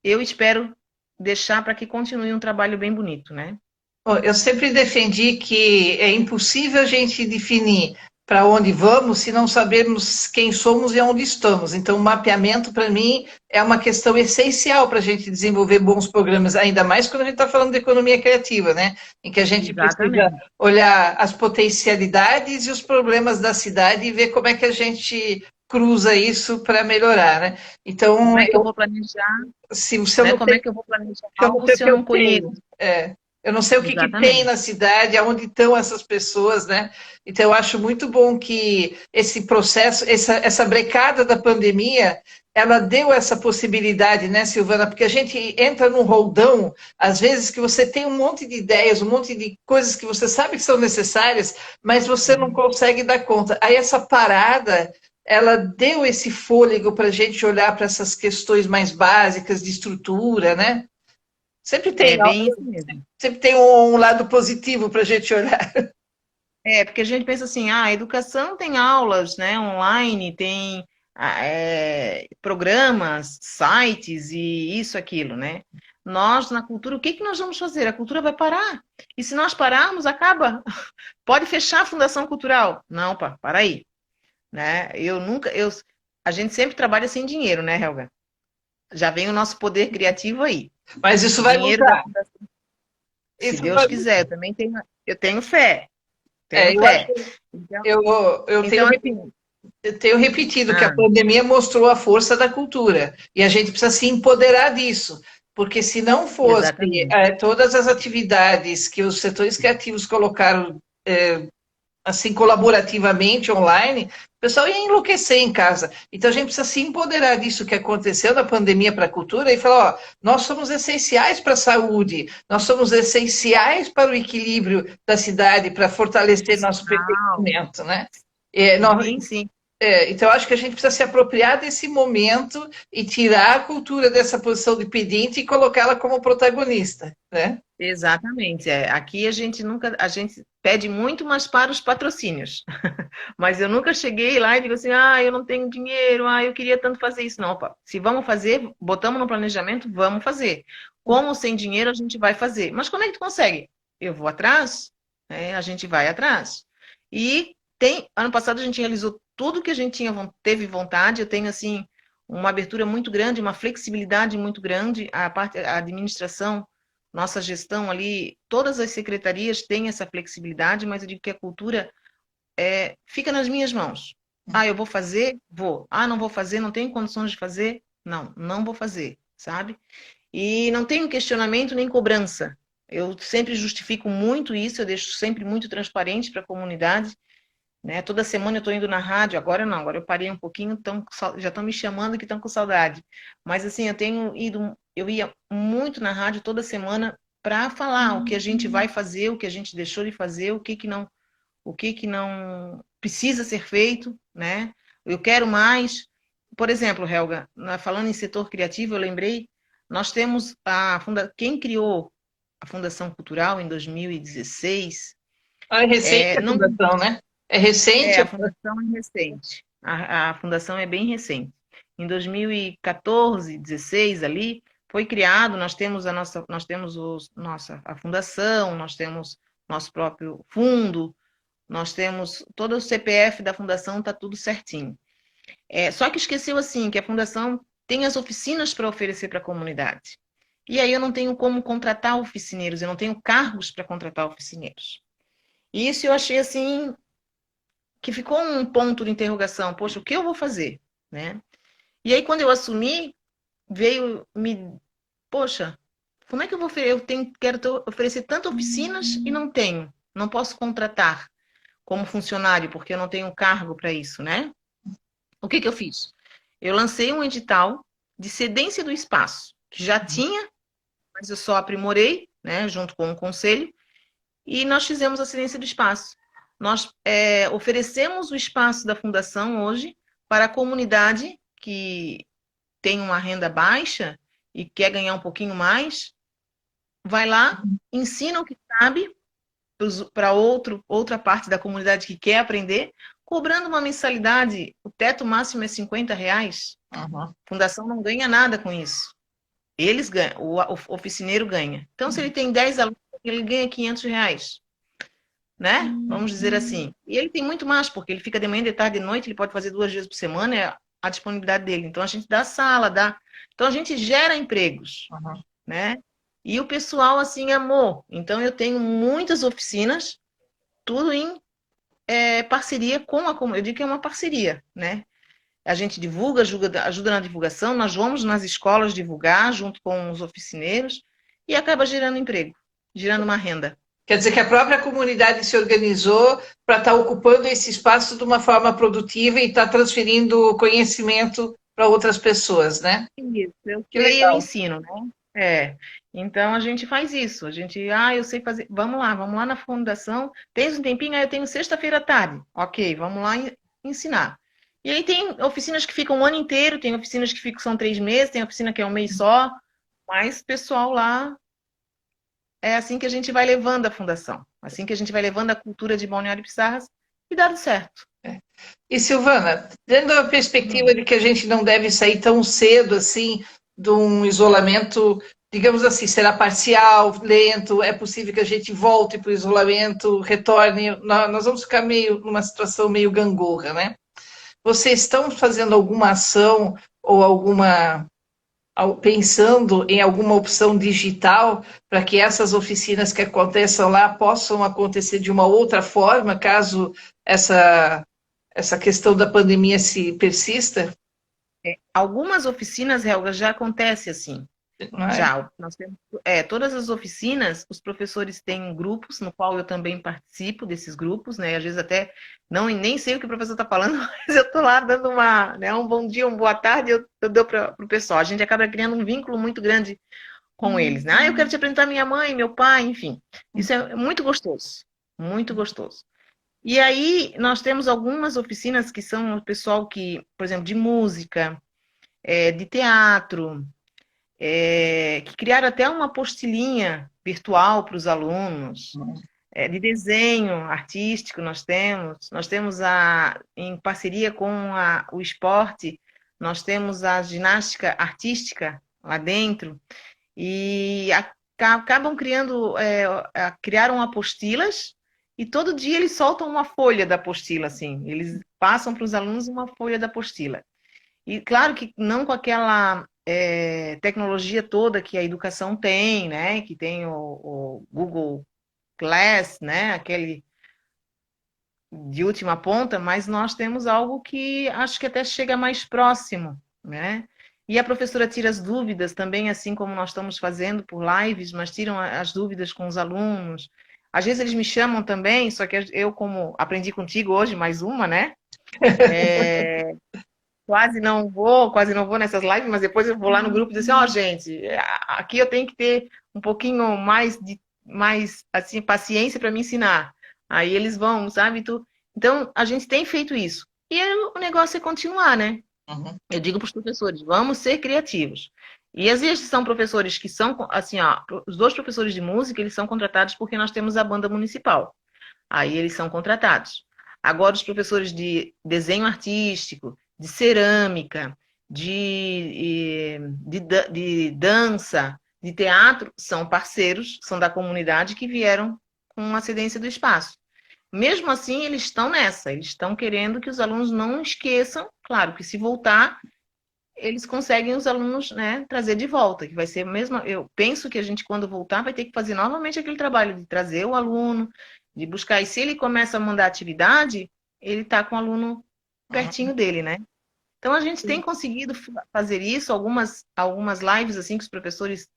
eu espero deixar para que continue um trabalho bem bonito, né? Bom, eu sempre defendi que é impossível a gente definir para onde vamos se não sabermos quem somos e onde estamos. Então, o mapeamento, para mim, é uma questão essencial para a gente desenvolver bons programas, ainda mais quando a gente está falando de economia criativa, né? Em que a gente precisa Exatamente. olhar as potencialidades e os problemas da cidade e ver como é que a gente cruza isso para melhorar, né? Como Então, é que eu vou planejar, se eu né? não Como tenho é que eu vou planejar eu não algo sei o se que eu eu não conheço? tenho. Eu não sei o que, que tem Exatamente. na cidade, aonde estão essas pessoas, né? Então, eu acho muito bom que esse processo, essa brecada da pandemia, ela deu essa possibilidade, né, Silvana? Porque a gente entra num roldão, às vezes, que você tem um monte de ideias, um monte de coisas que você sabe que são necessárias, mas você não consegue dar conta. Aí, essa parada, ela deu esse fôlego para a gente olhar para essas questões mais básicas de estrutura, né? Sempre tem, É bem isso mesmo. sempre tem um lado positivo para a gente olhar. Porque a gente pensa assim, a educação tem aulas, né, online, tem programas, sites e isso, aquilo, né? Nós, na cultura, o que que nós vamos fazer? A cultura vai parar. E se nós pararmos, acaba. Pode fechar a Fundação Cultural. Não, pá, para aí. Né? A gente sempre trabalha sem dinheiro, né, Helga? Já vem o nosso poder criativo aí. Mas isso vai Dinheiro da mudar. Fundação. Se Isso Deus vai, quiser, eu tenho fé. Tenho eu acho fé. que Então, eu então assim, tenho repetido que a ah, pandemia mostrou a força da cultura e a gente precisa se empoderar disso, porque se não fosse exatamente. todas as atividades que os setores criativos colocaram assim, colaborativamente online, o pessoal ia enlouquecer em casa. Então a gente precisa se empoderar disso que aconteceu na pandemia para a cultura e falar, ó, nós somos essenciais para a saúde, nós somos essenciais para o equilíbrio da cidade, para fortalecer nosso Social. pertencimento, né? Nós, Sim, sim. então, acho que a gente precisa se apropriar desse momento e tirar a cultura dessa posição de pedinte e colocá-la como protagonista, né? Exatamente. Aqui a gente pede muito mais para os patrocínios. Mas eu nunca cheguei lá e digo assim, eu não tenho dinheiro, eu queria tanto fazer isso. Não, opa, se vamos fazer, botamos no planejamento, vamos fazer. Como sem dinheiro a gente vai fazer. Mas como é que tu consegue? Eu vou atrás, né? A gente vai atrás. E ano passado a gente realizou tudo que a gente teve vontade. Eu tenho assim uma abertura muito grande, uma flexibilidade muito grande. A administração, nossa gestão ali, todas as secretarias têm essa flexibilidade, mas eu digo que a cultura fica nas minhas mãos. Eu vou fazer? Vou. Não vou fazer, não tenho condições de fazer? Não, não vou fazer, sabe? E não tenho questionamento nem cobrança. Eu sempre justifico muito isso, eu deixo sempre muito transparente para a comunidade, né? Toda semana eu estou indo na rádio, agora não, agora eu parei um pouquinho, já estão me chamando que estão com saudade. Mas assim, eu ia muito na rádio toda semana para falar o que a gente vai fazer, o que a gente deixou de fazer, o que não precisa ser feito, né? Eu quero mais. Por exemplo, Helga, falando em setor criativo, eu lembrei, nós temos quem criou a Fundação Cultural em 2016, Ah, é recente a não fundação, né? É recente? a fundação é recente. A fundação é bem recente. Em 2014, 16 ali, foi criado, nós temos a fundação, nós temos nosso próprio fundo, nós temos todo o CPF da fundação, está tudo certinho. Só que esqueceu assim que a fundação tem as oficinas para oferecer para a comunidade. E aí eu não tenho como contratar oficineiros, eu não tenho cargos para contratar oficineiros. E isso eu achei assim que ficou um ponto de interrogação. Poxa, o que eu vou fazer, né? E aí quando eu assumi, veio me, poxa, como é que eu vou oferecer? Quero oferecer tantas oficinas e não tenho, não posso contratar como funcionário porque eu não tenho cargo para isso, né? O que eu fiz? Eu lancei um edital de cedência do espaço, que já tinha, mas eu só aprimorei, né, junto com o conselho, e nós fizemos a cedência do espaço. Nós oferecemos o espaço da fundação hoje para a comunidade que tem uma renda baixa e quer ganhar um pouquinho mais, vai lá, ensina o que sabe para outra parte da comunidade que quer aprender, cobrando uma mensalidade, o teto máximo é R$ 50. Uhum. A fundação não ganha nada com isso. Eles ganham, o oficineiro ganha. Então, se ele tem 10 alunos, ele ganha R$ 500, né? Vamos dizer assim. E ele tem muito mais, porque ele fica de manhã, de tarde, de noite, ele pode fazer 2 vezes por semana, é a disponibilidade dele. Então, a gente dá sala, dá. Então, a gente gera empregos, Uhum. né? E o pessoal, assim, amou. Então, eu tenho muitas oficinas, tudo em parceria com a comunidade. Eu digo que é uma parceria, né? A gente divulga, ajuda na divulgação, nós vamos nas escolas divulgar junto com os oficineiros e acaba gerando emprego, gerando uma renda. Quer dizer que a própria comunidade se organizou para estar ocupando esse espaço de uma forma produtiva e estar transferindo conhecimento para outras pessoas, né? Isso, eu Que sei, eu legal. ensino, né? Então a gente faz isso. A gente, eu sei fazer. Vamos lá na fundação. Tens um tempinho? Eu tenho sexta-feira à tarde. Ok, vamos lá ensinar. E aí tem oficinas que ficam um ano inteiro, tem oficinas que ficam são 3 meses, tem oficina que é um mês só. Mas pessoal lá é assim que a gente vai levando a fundação, assim que a gente vai levando a cultura de Balneário Pissarras e dado certo. E Silvana, dando a perspectiva de que a gente não deve sair tão cedo assim de um isolamento, digamos assim, será parcial, lento, é possível que a gente volte para o isolamento, retorne, nós vamos ficar meio numa situação meio gangorra, né? Vocês estão fazendo alguma ação ou pensando em alguma opção digital para que essas oficinas que aconteçam lá possam acontecer de uma outra forma, caso essa questão da pandemia se persista? Algumas oficinas, Helga, já acontece assim. Não é? Já, nós temos, todas as oficinas, os professores têm grupos, no qual eu também participo desses grupos, né? Às vezes até nem sei o que o professor está falando, mas eu estou lá dando um bom dia, uma boa tarde, eu dou para o pessoal. A gente acaba criando um vínculo muito grande com eles, né? Eu quero te apresentar minha mãe, meu pai, enfim. Isso é muito gostoso, muito gostoso. E aí nós temos algumas oficinas que são o pessoal que, por exemplo, de música, de teatro, que criaram até uma apostilinha virtual para os alunos, de desenho artístico nós temos em parceria com o esporte, nós temos a ginástica artística lá dentro, e acabam criaram apostilas, e todo dia eles soltam uma folha da apostila, assim, eles passam para os alunos uma folha da apostila. E claro que não com aquela tecnologia toda que a educação tem, né? Que tem o Google Class, né? Aquele de última ponta, mas nós temos algo que acho que até chega mais próximo, né? E a professora tira as dúvidas também, assim como nós estamos fazendo por lives, mas tiram as dúvidas com os alunos. Às vezes eles me chamam também, só que eu, como aprendi contigo hoje, mais uma, né? Quase não vou nessas lives, mas depois eu vou lá no grupo e dizer assim, ó, gente, aqui eu tenho que ter um pouquinho mais assim, paciência para me ensinar. Aí eles vão, sabe? Então, a gente tem feito isso. E aí, o negócio é continuar, né? Uhum. Eu digo para os professores, vamos ser criativos. E às vezes são professores que são, assim, ó, os 2 professores de música, eles são contratados porque nós temos a banda municipal. Aí eles são contratados. Agora, os professores de desenho artístico, de cerâmica, de dança, de teatro, são parceiros, são da comunidade que vieram com a cedência do espaço. Mesmo assim, eles estão nessa, eles estão querendo que os alunos não esqueçam, claro que se voltar, eles conseguem os alunos, né, trazer de volta, que vai ser mesmo. Eu penso que a gente, quando voltar, vai ter que fazer novamente aquele trabalho de trazer o aluno, de buscar. E se ele começa a mandar atividade, ele está com o aluno pertinho dele, né? Então a gente tem conseguido fazer isso, algumas lives assim que os professores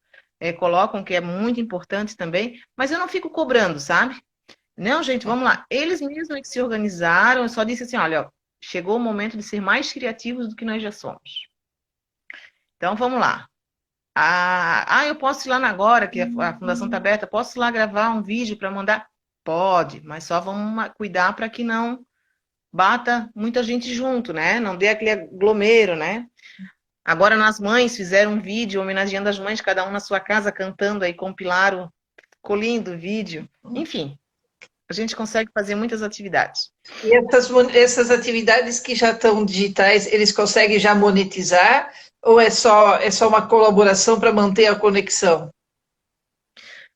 colocam, que é muito importante também, mas eu não fico cobrando, sabe? Não, gente, vamos lá. Eles mesmos é que se organizaram, eu só disse assim, olha, ó, chegou o momento de ser mais criativos do que nós já somos. Então, vamos lá. Eu posso ir lá agora, que a fundação está aberta, posso ir lá gravar um vídeo para mandar? Pode, mas só vamos cuidar para que não bata muita gente junto, né? Não dê aquele aglomero, né? Agora, nas mães fizeram um vídeo homenageando as mães, cada um na sua casa, cantando aí, compilaram, ficou lindo o vídeo. Enfim, a gente consegue fazer muitas atividades. E essas atividades que já estão digitais, eles conseguem já monetizar ou é só uma colaboração para manter a conexão?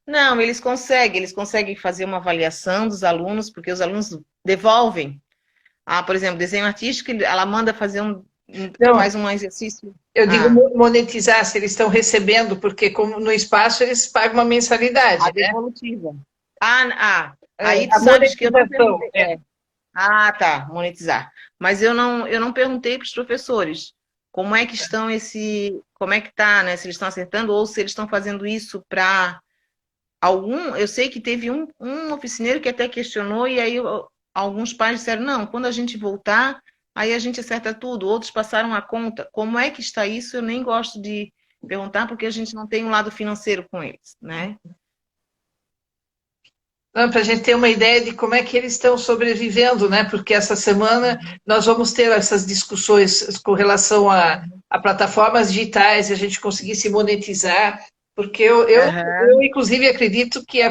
Não, eles conseguem fazer uma avaliação dos alunos, porque os alunos devolvem. Por exemplo, desenho artístico, ela manda fazer Não, faz um exercício. eu digo monetizar, se eles estão recebendo, porque como no espaço eles pagam uma mensalidade, A né? devolutiva. Aí tu A sabes que eu não monetização. perguntei. Tá, monetizar. Mas eu não perguntei para os professores como é que como é que tá, né? Se eles estão acertando ou se eles estão fazendo isso para eu sei que teve um oficineiro que até questionou e aí alguns pais disseram, não, quando a gente voltar, aí a gente acerta tudo. Outros passaram a conta. Como é que está isso? Eu nem gosto de perguntar porque a gente não tem um lado financeiro com eles, né? Para a gente ter uma ideia de como é que eles estão sobrevivendo, né? Porque essa semana nós vamos ter essas discussões com relação a plataformas digitais e a gente conseguir se monetizar, porque eu inclusive, acredito que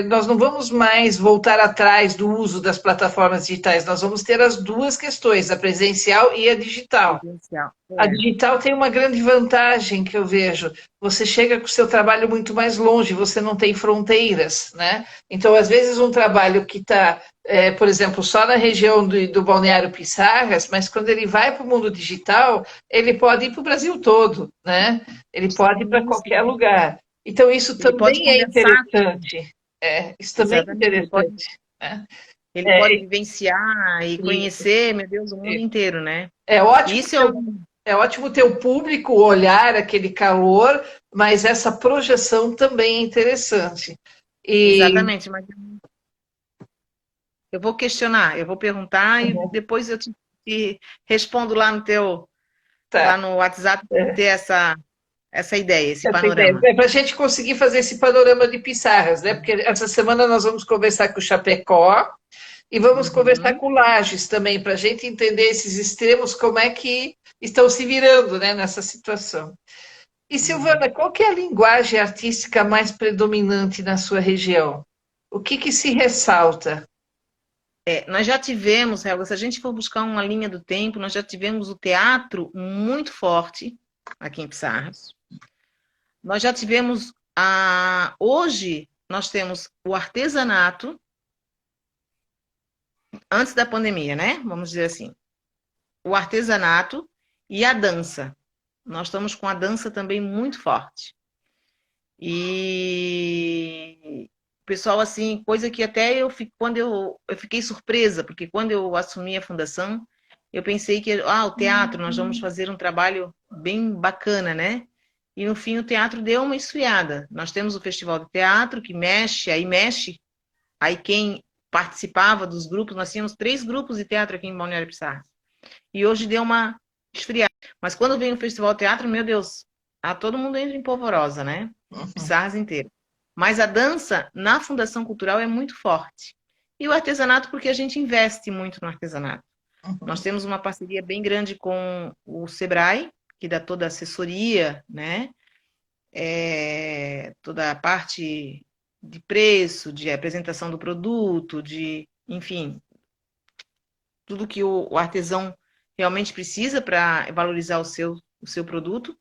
nós não vamos mais voltar atrás do uso das plataformas digitais, nós vamos ter as duas questões, a presencial e a digital. A digital tem uma grande vantagem que eu vejo. Você chega com o seu trabalho muito mais longe, você não tem fronteiras, né? Então, às vezes, um trabalho que está, por exemplo, só na região do Balneário Pissarras, mas quando ele vai para o mundo digital, ele pode ir para o Brasil todo, né? Ele pode ir para qualquer lugar. Então, isso Ele pode também é conversar. interessante. Isso também é Exatamente. interessante. Né? Ele pode vivenciar e conhecer, meu Deus, o mundo inteiro, né? É ótimo. Isso É ótimo ter o público, olhar aquele calor, mas essa projeção também é interessante. Exatamente, mas eu vou questionar, eu vou perguntar e depois eu te respondo lá lá no WhatsApp para ter essa ideia, esse panorama. É para a gente conseguir fazer esse panorama de Pissarras, né? Porque essa semana nós vamos conversar com o Chapecó e vamos conversar com o Lages também, para a gente entender esses extremos, como é que estão se virando, né, nessa situação. E, Silvana, qual que é a linguagem artística mais predominante na sua região? O que se ressalta? Nós já tivemos, Helga, se a gente for buscar uma linha do tempo, nós já tivemos o teatro muito forte aqui em Pissarras. Nós já tivemos hoje nós temos o artesanato antes da pandemia, né? Vamos dizer assim. O artesanato e a dança. Nós estamos com a dança também muito forte. E o pessoal, assim, coisa que até quando eu fiquei surpresa, porque quando eu assumi a fundação, eu pensei que, o teatro, nós vamos fazer um trabalho bem bacana, né? E no fim o teatro deu uma esfriada. Nós temos o Festival de Teatro, que mexe. Aí quem participava dos grupos, nós tínhamos 3 grupos de teatro aqui em Balneário Pissarras. E hoje deu uma esfriada. Mas quando vem o Festival de Teatro, meu Deus, todo mundo entra em polvorosa, né? Pissarras inteiro. Mas a dança na Fundação Cultural é muito forte. E o artesanato, porque a gente investe muito no artesanato. Nós temos uma parceria bem grande com o Sebrae, que dá toda a assessoria, né? Toda a parte de preço, de apresentação do produto, enfim, tudo que o artesão realmente precisa para valorizar o seu produto.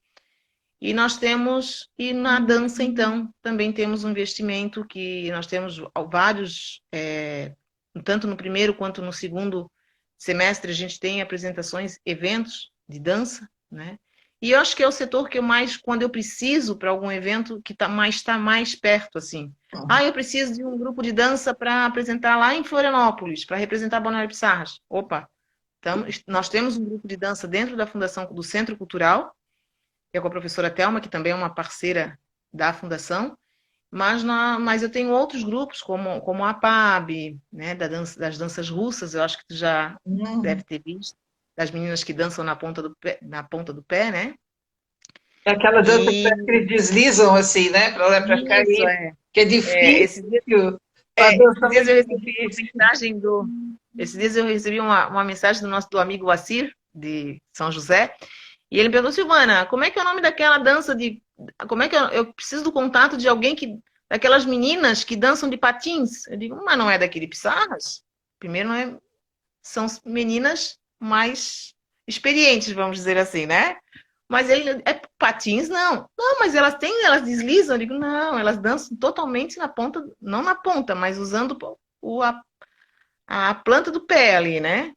E nós temos, e na dança, então, também temos um investimento que nós temos vários, tanto no primeiro quanto no segundo semestre, a gente tem apresentações, eventos de dança, né? E eu acho que é o setor que eu mais, quando eu preciso para algum evento, que está mais perto, assim. Eu preciso de um grupo de dança para apresentar lá em Florianópolis, para representar Balneário Pissarras. Opa! Então, nós temos um grupo de dança dentro da Fundação, do Centro Cultural, que é com a professora Thelma, que também é uma parceira da Fundação, mas eu tenho outros grupos, como a PAB, né, das danças russas, eu acho que tu já deve ter visto, das meninas que dançam na ponta do pé, né? É aquela dança que eles deslizam assim, né? Para lá para cá, Isso, que é difícil. Esses dias eu recebi uma mensagem do amigo Assir, de São José, e ele me perguntou, Silvana, como é que é o nome daquela dança como é que eu preciso do contato de alguém daquelas meninas que dançam de patins? Eu digo, mas não é daqui de Pissarras? Primeiro, são meninas mais experientes, vamos dizer assim, né? Mas patins, não. Não, mas elas deslizam. Eu digo, não, elas dançam totalmente na ponta, não na ponta, mas usando a planta do pé ali, né?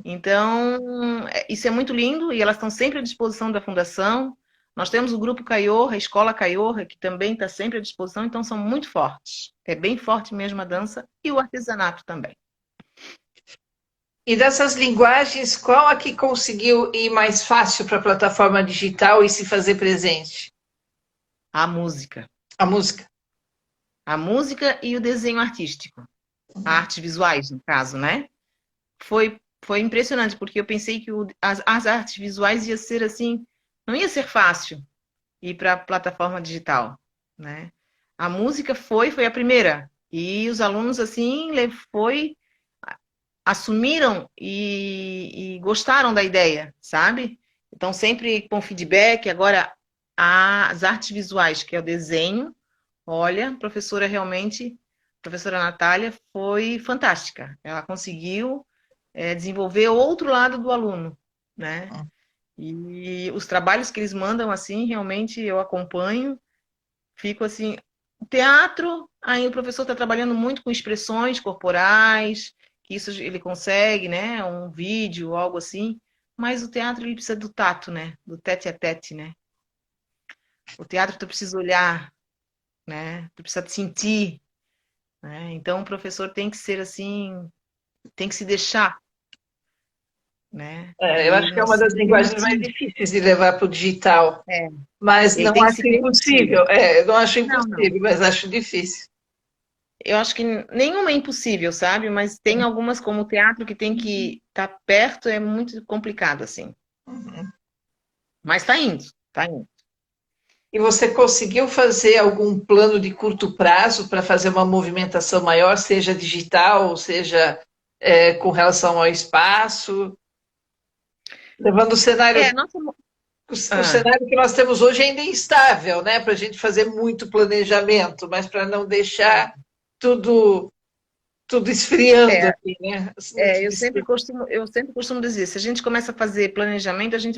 Então, isso é muito lindo e elas estão sempre à disposição da Fundação. Nós temos o Grupo Caiorra, a Escola Caiorra, que também está sempre à disposição, então são muito fortes. É bem forte mesmo a dança e o artesanato também. E dessas linguagens, qual a que conseguiu ir mais fácil para a plataforma digital e se fazer presente? A música. A música? A música e o desenho artístico. Artes visuais, no caso, né? Foi impressionante, porque eu pensei que as artes visuais ia ser assim, não ia ser fácil ir para a plataforma digital, né? A música foi a primeira. E os alunos, assim, assumiram e gostaram da ideia, sabe? Então, sempre com feedback. Agora, as artes visuais, que é o desenho, olha, professora Natália foi fantástica. Ela conseguiu desenvolver outro lado do aluno, né? E os trabalhos que eles mandam, assim, realmente eu acompanho, fico assim, teatro, aí o professor está trabalhando muito com expressões corporais, que isso ele consegue, né? Um vídeo, algo assim, mas o teatro ele precisa do tato, né? Do tete a tete, né? O teatro tu precisa olhar, né? Tu precisa sentir, né? Então o professor tem que ser assim, tem que se deixar, né? Eu acho que é uma das linguagens mais difíceis de levar para o digital. Mas não acho impossível. Não acho impossível, mas acho difícil. Eu acho que nenhuma é impossível, sabe? Mas tem algumas, como o teatro, que tem que estar perto, é muito complicado, assim. Mas tá indo, tá indo. E você conseguiu fazer algum plano de curto prazo para fazer uma movimentação maior, seja digital, seja com relação ao espaço? Levando o cenário. O cenário que nós temos hoje ainda é instável, né? Para a gente fazer muito planejamento, mas para não deixar tudo esfriando aqui, né? Eu sempre costumo dizer, se a gente começa a fazer planejamento, a gente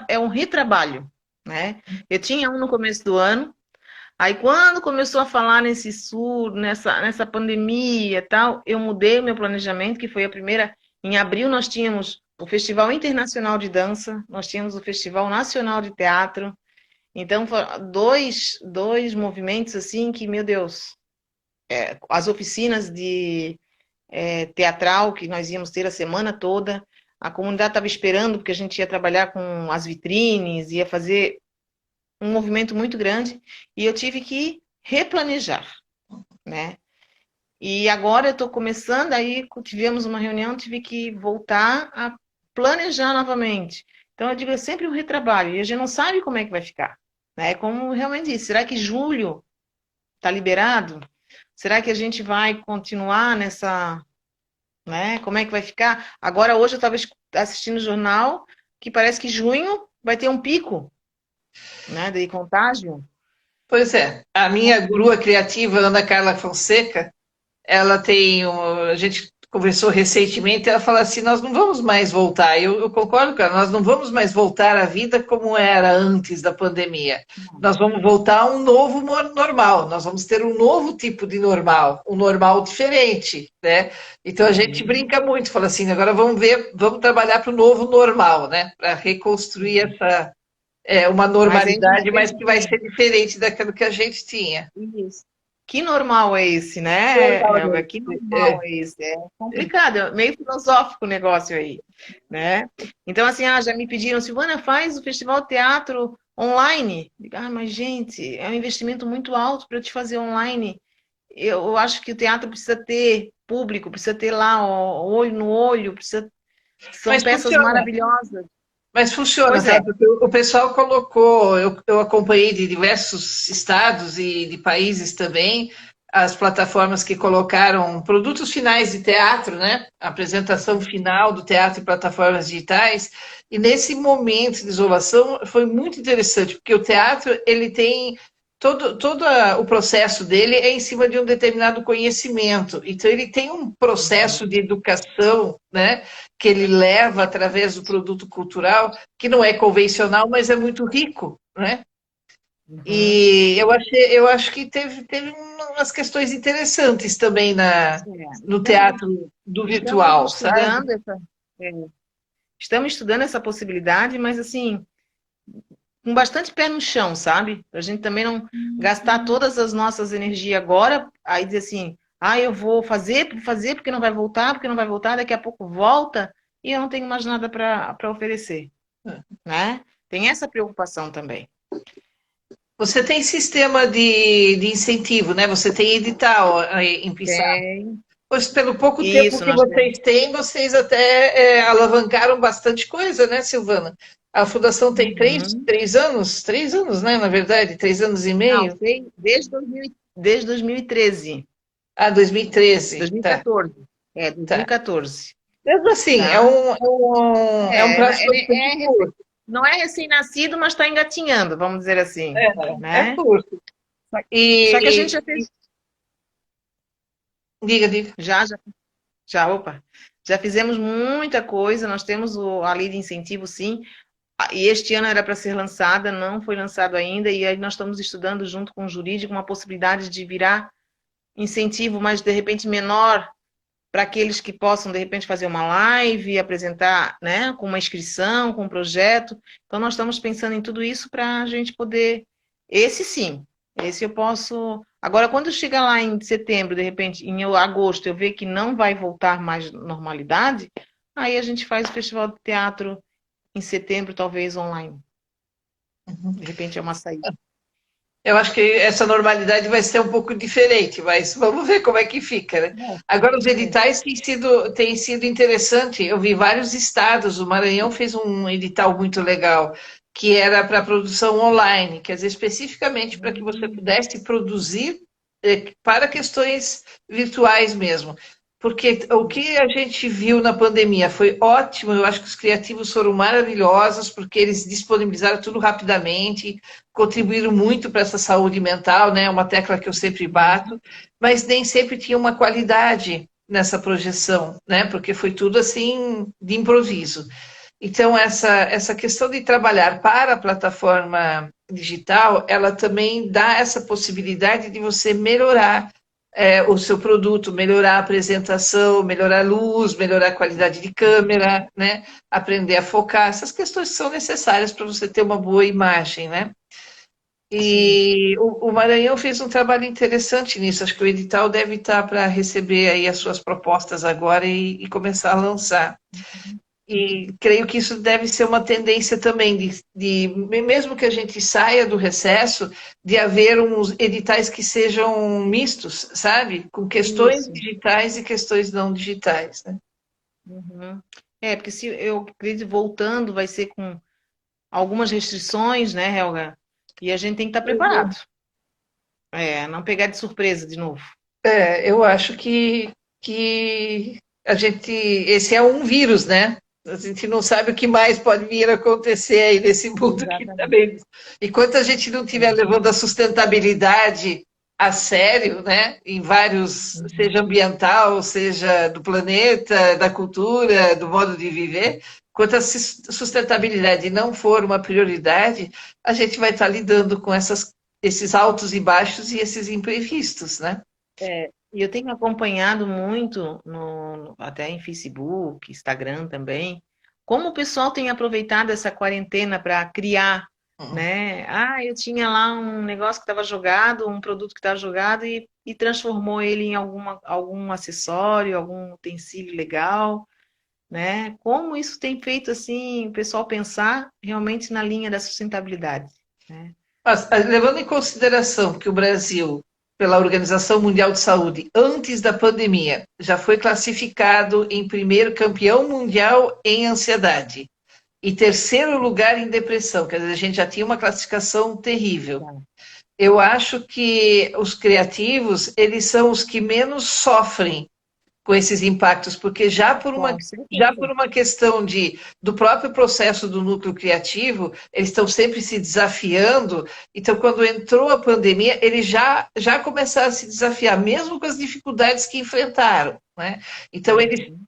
é um retrabalho, né? Eu tinha um no começo do ano, aí quando começou a falar nessa pandemia e tal, eu mudei o meu planejamento, que foi a primeira. Em abril nós tínhamos o Festival Internacional de Dança, nós tínhamos o Festival Nacional de Teatro. Então, foram dois movimentos assim que, meu Deus, as oficinas de teatral que nós íamos ter a semana toda. A comunidade estava esperando, porque a gente ia trabalhar com as vitrines, ia fazer um movimento muito grande, e eu tive que replanejar, né? E agora eu estou começando, aí tivemos uma reunião, tive que voltar a planejar novamente. Então, eu digo, é sempre um retrabalho, e a gente não sabe como é que vai ficar, né? Como realmente disse, será que julho está liberado? Será que a gente vai continuar nessa, né? Como é que vai ficar? Agora, hoje eu estava assistindo o jornal, que parece que junho vai ter um pico, né, de contágio. Pois é, a minha gurua criativa, Ana Carla Fonseca, ela tem, a gente conversou recentemente, ela fala assim, nós não vamos mais voltar, eu concordo com ela, nós não vamos mais voltar à vida como era antes da pandemia. Nós vamos voltar a um novo normal, nós vamos ter um novo tipo de normal, um normal diferente, né? Então a gente brinca muito, fala assim, agora vamos ver, vamos trabalhar para o novo normal, né? Para reconstruir uma Mas aí a gente normalidade, mas pensa que vai assim, ser diferente daquilo que a gente tinha. isso. Que normal é esse, né, Helga? Que Normalmente. normal é esse? É complicado, é meio filosófico o negócio aí, né? Então, assim, já me pediram, Silvana, faz o Festival de Teatro online. Digo, mas gente, é um investimento muito alto para te fazer online. Eu acho que o teatro precisa ter público, precisa ter lá ó, olho no olho, precisa... são Mas peças funciona. maravilhosas. Mas funciona, Pois é. sabe? Porque o pessoal colocou, eu acompanhei de diversos estados e de países também, as plataformas que colocaram produtos finais de teatro, né? A apresentação final do teatro em plataformas digitais. E nesse momento de isolação foi muito interessante, porque o teatro, ele tem todo o processo dele é em cima de um determinado conhecimento. Então ele tem um processo de educação, né? Que ele leva através do produto cultural, que não é convencional, mas é muito rico, né? E eu acho que teve umas questões interessantes também no teatro do Estamos virtual, sabe? estudando é, estamos estudando essa possibilidade, mas assim, com bastante pé no chão, sabe? Pra gente também não gastar todas as nossas energias agora, aí dizer assim, eu vou fazer porque não vai voltar, porque não vai voltar, daqui a pouco volta e eu não tenho mais nada para oferecer, né? Tem essa preocupação também. Você tem sistema de incentivo, né? Você tem edital em Pissarra. Tem. Pois pelo pouco tempo Isso, que nós temos. vocês têm, vocês até alavancaram bastante coisa, né, Silvana? A fundação tem Uhum. três anos, né, na verdade, 3 anos e Não, meio. tem desde 2013, Ah, 2013, tá, 2014. É, tá. 2014, Mesmo assim, tá? é um prazo bastante curto. Não é recém-nascido, mas está engatinhando, vamos dizer assim, É né? curto. Só que a gente E, já fez, diga. opa, já fizemos muita coisa, nós temos a lei de incentivo, sim, e este ano era para ser lançada, não foi lançado ainda, e aí nós estamos estudando junto com o jurídico uma possibilidade de virar incentivo, mas de repente menor, para aqueles que possam, de repente, fazer uma live, apresentar, né, com uma inscrição, com um projeto. Então, nós estamos pensando em tudo isso para a gente poder. Esse sim, esse eu posso. Agora, quando chegar lá em setembro, de repente, em agosto, eu ver que não vai voltar mais normalidade, aí a gente faz o festival de teatro em setembro, talvez online. De repente é uma saída. Eu acho que essa normalidade vai ser um pouco diferente, mas vamos ver como é que fica, né? Agora, os editais têm sido interessante. Eu vi vários estados, o Maranhão fez um edital muito legal, que era para produção online, quer dizer, especificamente para que você pudesse produzir para questões virtuais mesmo. Porque o que a gente viu na pandemia foi ótimo, eu acho que os criativos foram maravilhosos, porque eles disponibilizaram tudo rapidamente, contribuíram muito para essa saúde mental, né? Uma tecla que eu sempre bato, mas nem sempre tinha uma qualidade nessa projeção, né? Porque foi tudo assim de improviso. Então, essa questão de trabalhar para a plataforma digital, ela também dá essa possibilidade de você melhorar o seu produto, melhorar a apresentação, melhorar a luz, melhorar a qualidade de câmera, né? Aprender a focar, essas questões são necessárias para você ter uma boa imagem, né? E o Maranhão fez um trabalho interessante nisso. Acho que o edital deve estar para receber aí as suas propostas agora e começar a lançar. E creio que isso deve ser uma tendência também, mesmo que a gente saia do recesso, de haver uns editais que sejam mistos, sabe? Com questões Isso. digitais e questões não digitais, né? Uhum. É, porque se eu acredito voltando, vai ser com algumas restrições, né, Helga? E a gente tem que estar preparado. É, não pegar de surpresa de novo. Eu acho que esse é um vírus, né? A gente não sabe o que mais pode vir a acontecer aí nesse mundo que Exatamente. também. Enquanto a gente não estiver É. levando a sustentabilidade a sério, né? Em vários, seja Uhum. ambiental, seja do planeta, da cultura, do modo de viver, enquanto a sustentabilidade não for uma prioridade, a gente vai estar lidando com esses altos e baixos e esses imprevistos, né? É, e eu tenho acompanhado muito, até em Facebook, Instagram também, como o pessoal tem aproveitado essa quarentena para criar, né? Ah, eu tinha lá um negócio que estava jogado, um produto que estava jogado e transformou ele em algum acessório, algum utensílio legal, né? Como isso tem feito assim o pessoal pensar realmente na linha da sustentabilidade, né? Mas, levando em consideração que o Brasil, pela Organização Mundial de Saúde, antes da pandemia, já foi classificado em primeiro campeão mundial em ansiedade e terceiro lugar em depressão, quer dizer, a gente já tinha uma classificação terrível. Eu acho que os criativos, eles são os que menos sofrem com esses impactos, porque Com já certeza. por uma questão do próprio processo do núcleo criativo, eles estão sempre se desafiando. Então, quando entrou a pandemia, eles já começaram a se desafiar, mesmo com as dificuldades que enfrentaram, né? Então, eles Uhum.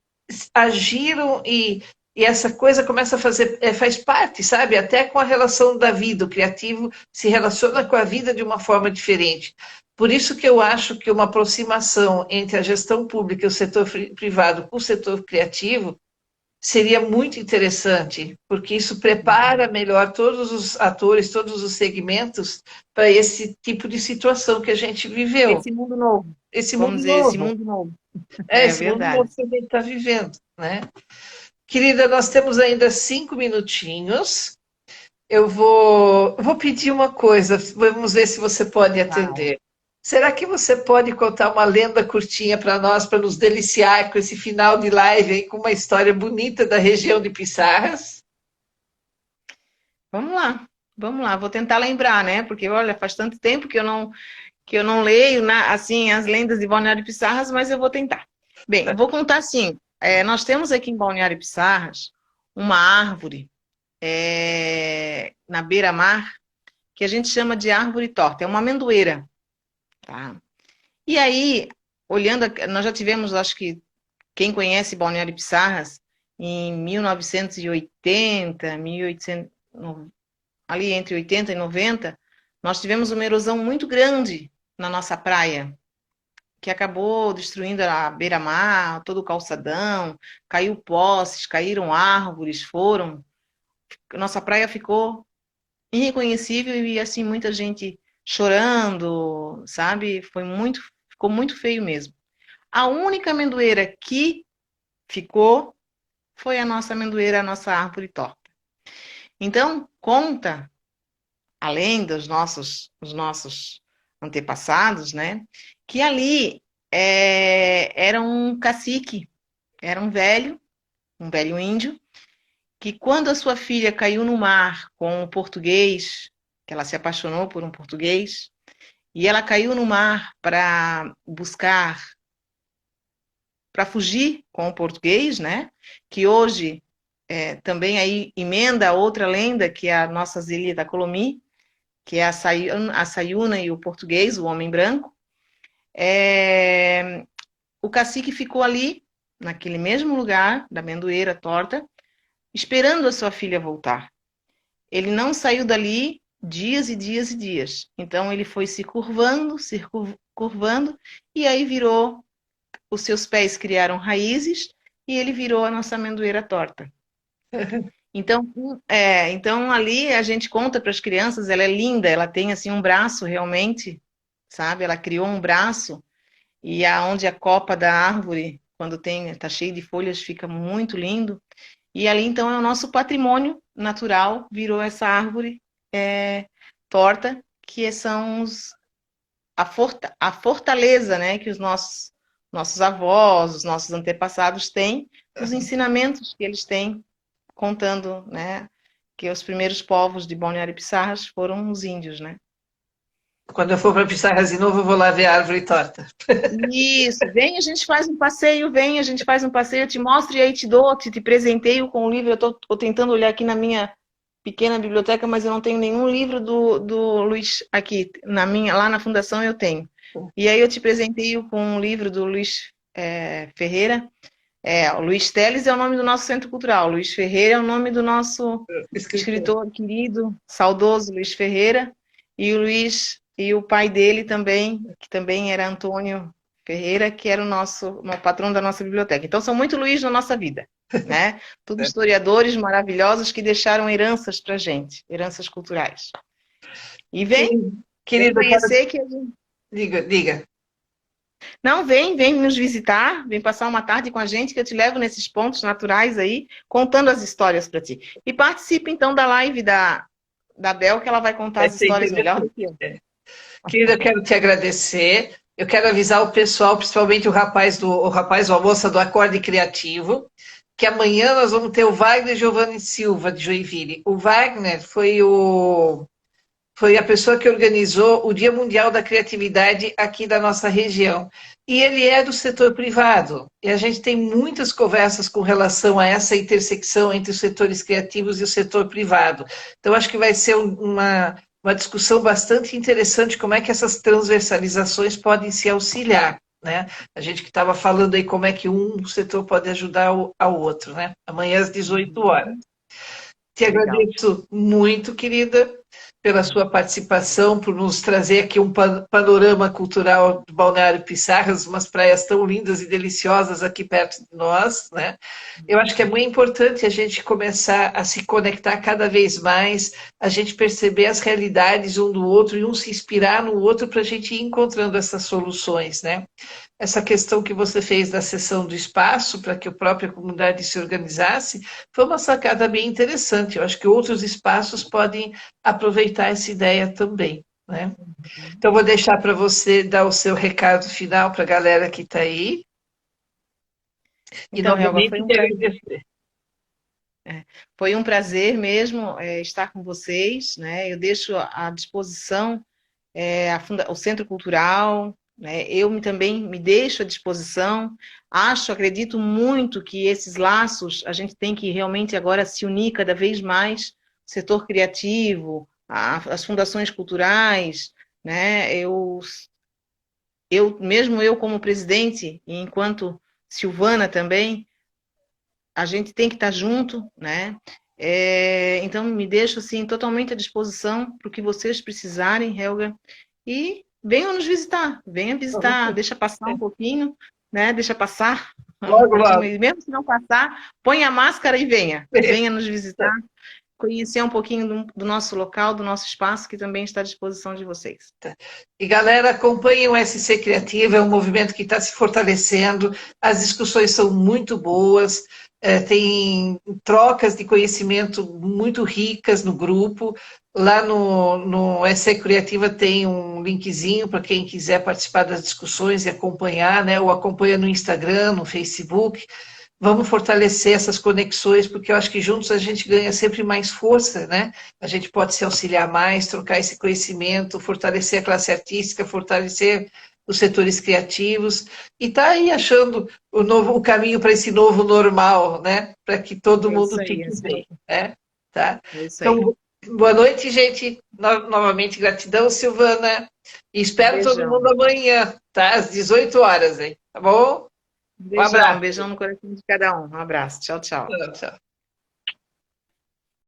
agiram e essa coisa começa a fazer, faz parte, sabe? Até com a relação da vida, o criativo se relaciona com a vida de uma forma diferente. Por isso que eu acho que uma aproximação entre a gestão pública e o setor privado com o setor criativo seria muito interessante, porque isso prepara melhor todos os atores, todos os segmentos para esse tipo de situação que a gente viveu, Esse mundo novo, esse vamos mundo dizer, esse novo. mundo novo. É, É esse mundo novo verdade. que a gente está vivendo, né? Querida, nós temos ainda 5 minutinhos. Eu vou pedir uma coisa, vamos ver se você pode Fala. atender. Será que você pode contar uma lenda curtinha para nós, para nos deliciar com esse final de live aí, com uma história bonita da região de Pissarras? Vamos lá, vamos lá. Vou tentar lembrar, né? Porque olha, faz tanto tempo que eu não leio assim as lendas de Balneário Pissarras, mas eu vou tentar. Bem, eu vou contar assim. Nós temos aqui em Balneário Pissarras uma árvore na beira-mar que a gente chama de árvore torta. É uma amendoeira, tá? E aí, olhando, nós já tivemos, acho que quem conhece Balneário Pissarras em 1980, 1800, ali entre 80 e 90, nós tivemos uma erosão muito grande na nossa praia, que acabou destruindo a beira-mar, todo o calçadão, caiu postes, caíram árvores, nossa praia ficou irreconhecível e assim muita gente chorando, sabe? Ficou muito feio mesmo. A única amendoeira que ficou foi a nossa amendoeira, a nossa árvore torta. Então, conta, além os nossos antepassados, né, que ali era um cacique, era um velho índio, que quando a sua filha caiu no mar com um português, que ela se apaixonou por um português, e ela caiu no mar para fugir com o português, né? Que hoje também aí emenda outra lenda, que é a nossa Zília da Colomi, que é a Sayuna e o português, o homem branco. O cacique ficou ali, naquele mesmo lugar, da amendoeira torta, esperando a sua filha voltar. Ele não saiu dali dias e dias e dias. Então ele foi se curvando, e aí virou, os seus pés criaram raízes, e ele virou a nossa amendoeira torta. Então ali a gente conta para as crianças, ela é linda, ela tem assim um braço realmente, sabe? Ela criou um braço e aonde a copa da árvore, quando tá cheio de folhas, fica muito lindo. E ali então é o nosso patrimônio natural, virou essa árvore torta, que são a fortaleza, né, que os nossos avós, os nossos antepassados têm, os ensinamentos que eles têm, contando, né, que os primeiros povos de Balneário e Pissarras foram os índios, né? Quando eu for para Pissarras de novo, eu vou lá ver a árvore torta. Isso, vem, a gente faz um passeio, vem, a gente faz um passeio, eu te mostro e aí te presenteio com o livro. Eu tô tentando olhar aqui na minha pequena biblioteca, mas eu não tenho nenhum livro do Luiz aqui. Lá na fundação eu tenho. E aí eu te presenteio com um livro do Luiz Ferreira. O Luiz Teles é o nome do nosso centro cultural. Luiz Ferreira é o nome do nosso escritor querido, saudoso Luiz Ferreira. E o pai dele também, que também era Antônio Ferreira, que era o patrão da nossa biblioteca. Então, são muito Luiz na nossa vida, né? Todos historiadores maravilhosos que deixaram heranças para gente, heranças culturais. E vem conhecer que a gente... Diga. Não, vem nos visitar, vem passar uma tarde com a gente, que eu te levo nesses pontos naturais aí, contando as histórias para ti. E participe, então, da live da Bel, que ela vai contar as histórias melhor do que eu. Querida, eu quero te agradecer. Eu quero avisar o pessoal, principalmente a moça do Acorde Criativo, que amanhã nós vamos ter o Wagner Giovanni Silva, de Joinville. O Wagner foi a pessoa que organizou o Dia Mundial da Criatividade aqui da nossa região. E ele é do setor privado. E a gente tem muitas conversas com relação a essa intersecção entre os setores criativos e o setor privado. Então, acho que vai ser uma discussão bastante interessante, como é que essas transversalizações podem se auxiliar, né? A gente que estava falando aí como é que um setor pode ajudar ao outro, né? Amanhã às 18 horas. Te agradeço muito, querida, pela sua participação, por nos trazer aqui um panorama cultural de Balneário Pissarras, umas praias tão lindas e deliciosas aqui perto de nós, né? Eu acho que é muito importante a gente começar a se conectar cada vez mais, a gente perceber as realidades um do outro e um se inspirar no outro para a gente ir encontrando essas soluções, né? Essa questão que você fez da cessão do espaço para que a própria comunidade se organizasse foi uma sacada bem interessante. Eu acho que outros espaços podem aproveitar essa ideia também, né? Então, vou deixar para você dar o seu recado final para a galera que está aí. Então, Helga, foi um prazer mesmo estar com vocês, né? Eu deixo à disposição o Centro Cultural, né? Eu também me deixo à disposição. Acredito muito que esses laços a gente tem que realmente agora se unir cada vez mais, o setor criativo, as fundações culturais, né? Mesmo eu como presidente, e enquanto Silvana também, a gente tem que estar junto, né? Então, me deixo assim totalmente à disposição para o que vocês precisarem, Helga, e venham nos visitar, venha visitar, deixa passar um pouquinho, né? Deixa passar logo, logo. Mesmo se não passar, põe a máscara e venha nos visitar, conhecer um pouquinho do nosso local, do nosso espaço, que também está à disposição de vocês. E galera, acompanhem o SC Criativa, é um movimento que está se fortalecendo, as discussões são muito boas, tem trocas de conhecimento muito ricas no grupo. Lá no SC Criativa tem um linkzinho para quem quiser participar das discussões e acompanhar, né? Ou acompanha no Instagram, no Facebook. Vamos fortalecer essas conexões, porque eu acho que juntos a gente ganha sempre mais força, né? A gente pode se auxiliar mais, trocar esse conhecimento, fortalecer a classe artística, fortalecer os setores criativos, e tá aí achando o caminho para esse novo normal, né? Para que todo mundo fique bem, né? Tá? Então, boa noite, gente. Novamente, gratidão, Silvana. E espero todo mundo amanhã, tá? Às 18 horas, hein? Tá bom? Um abraço. Um beijão no coração de cada um. Um abraço. Tchau, tchau. Tchau.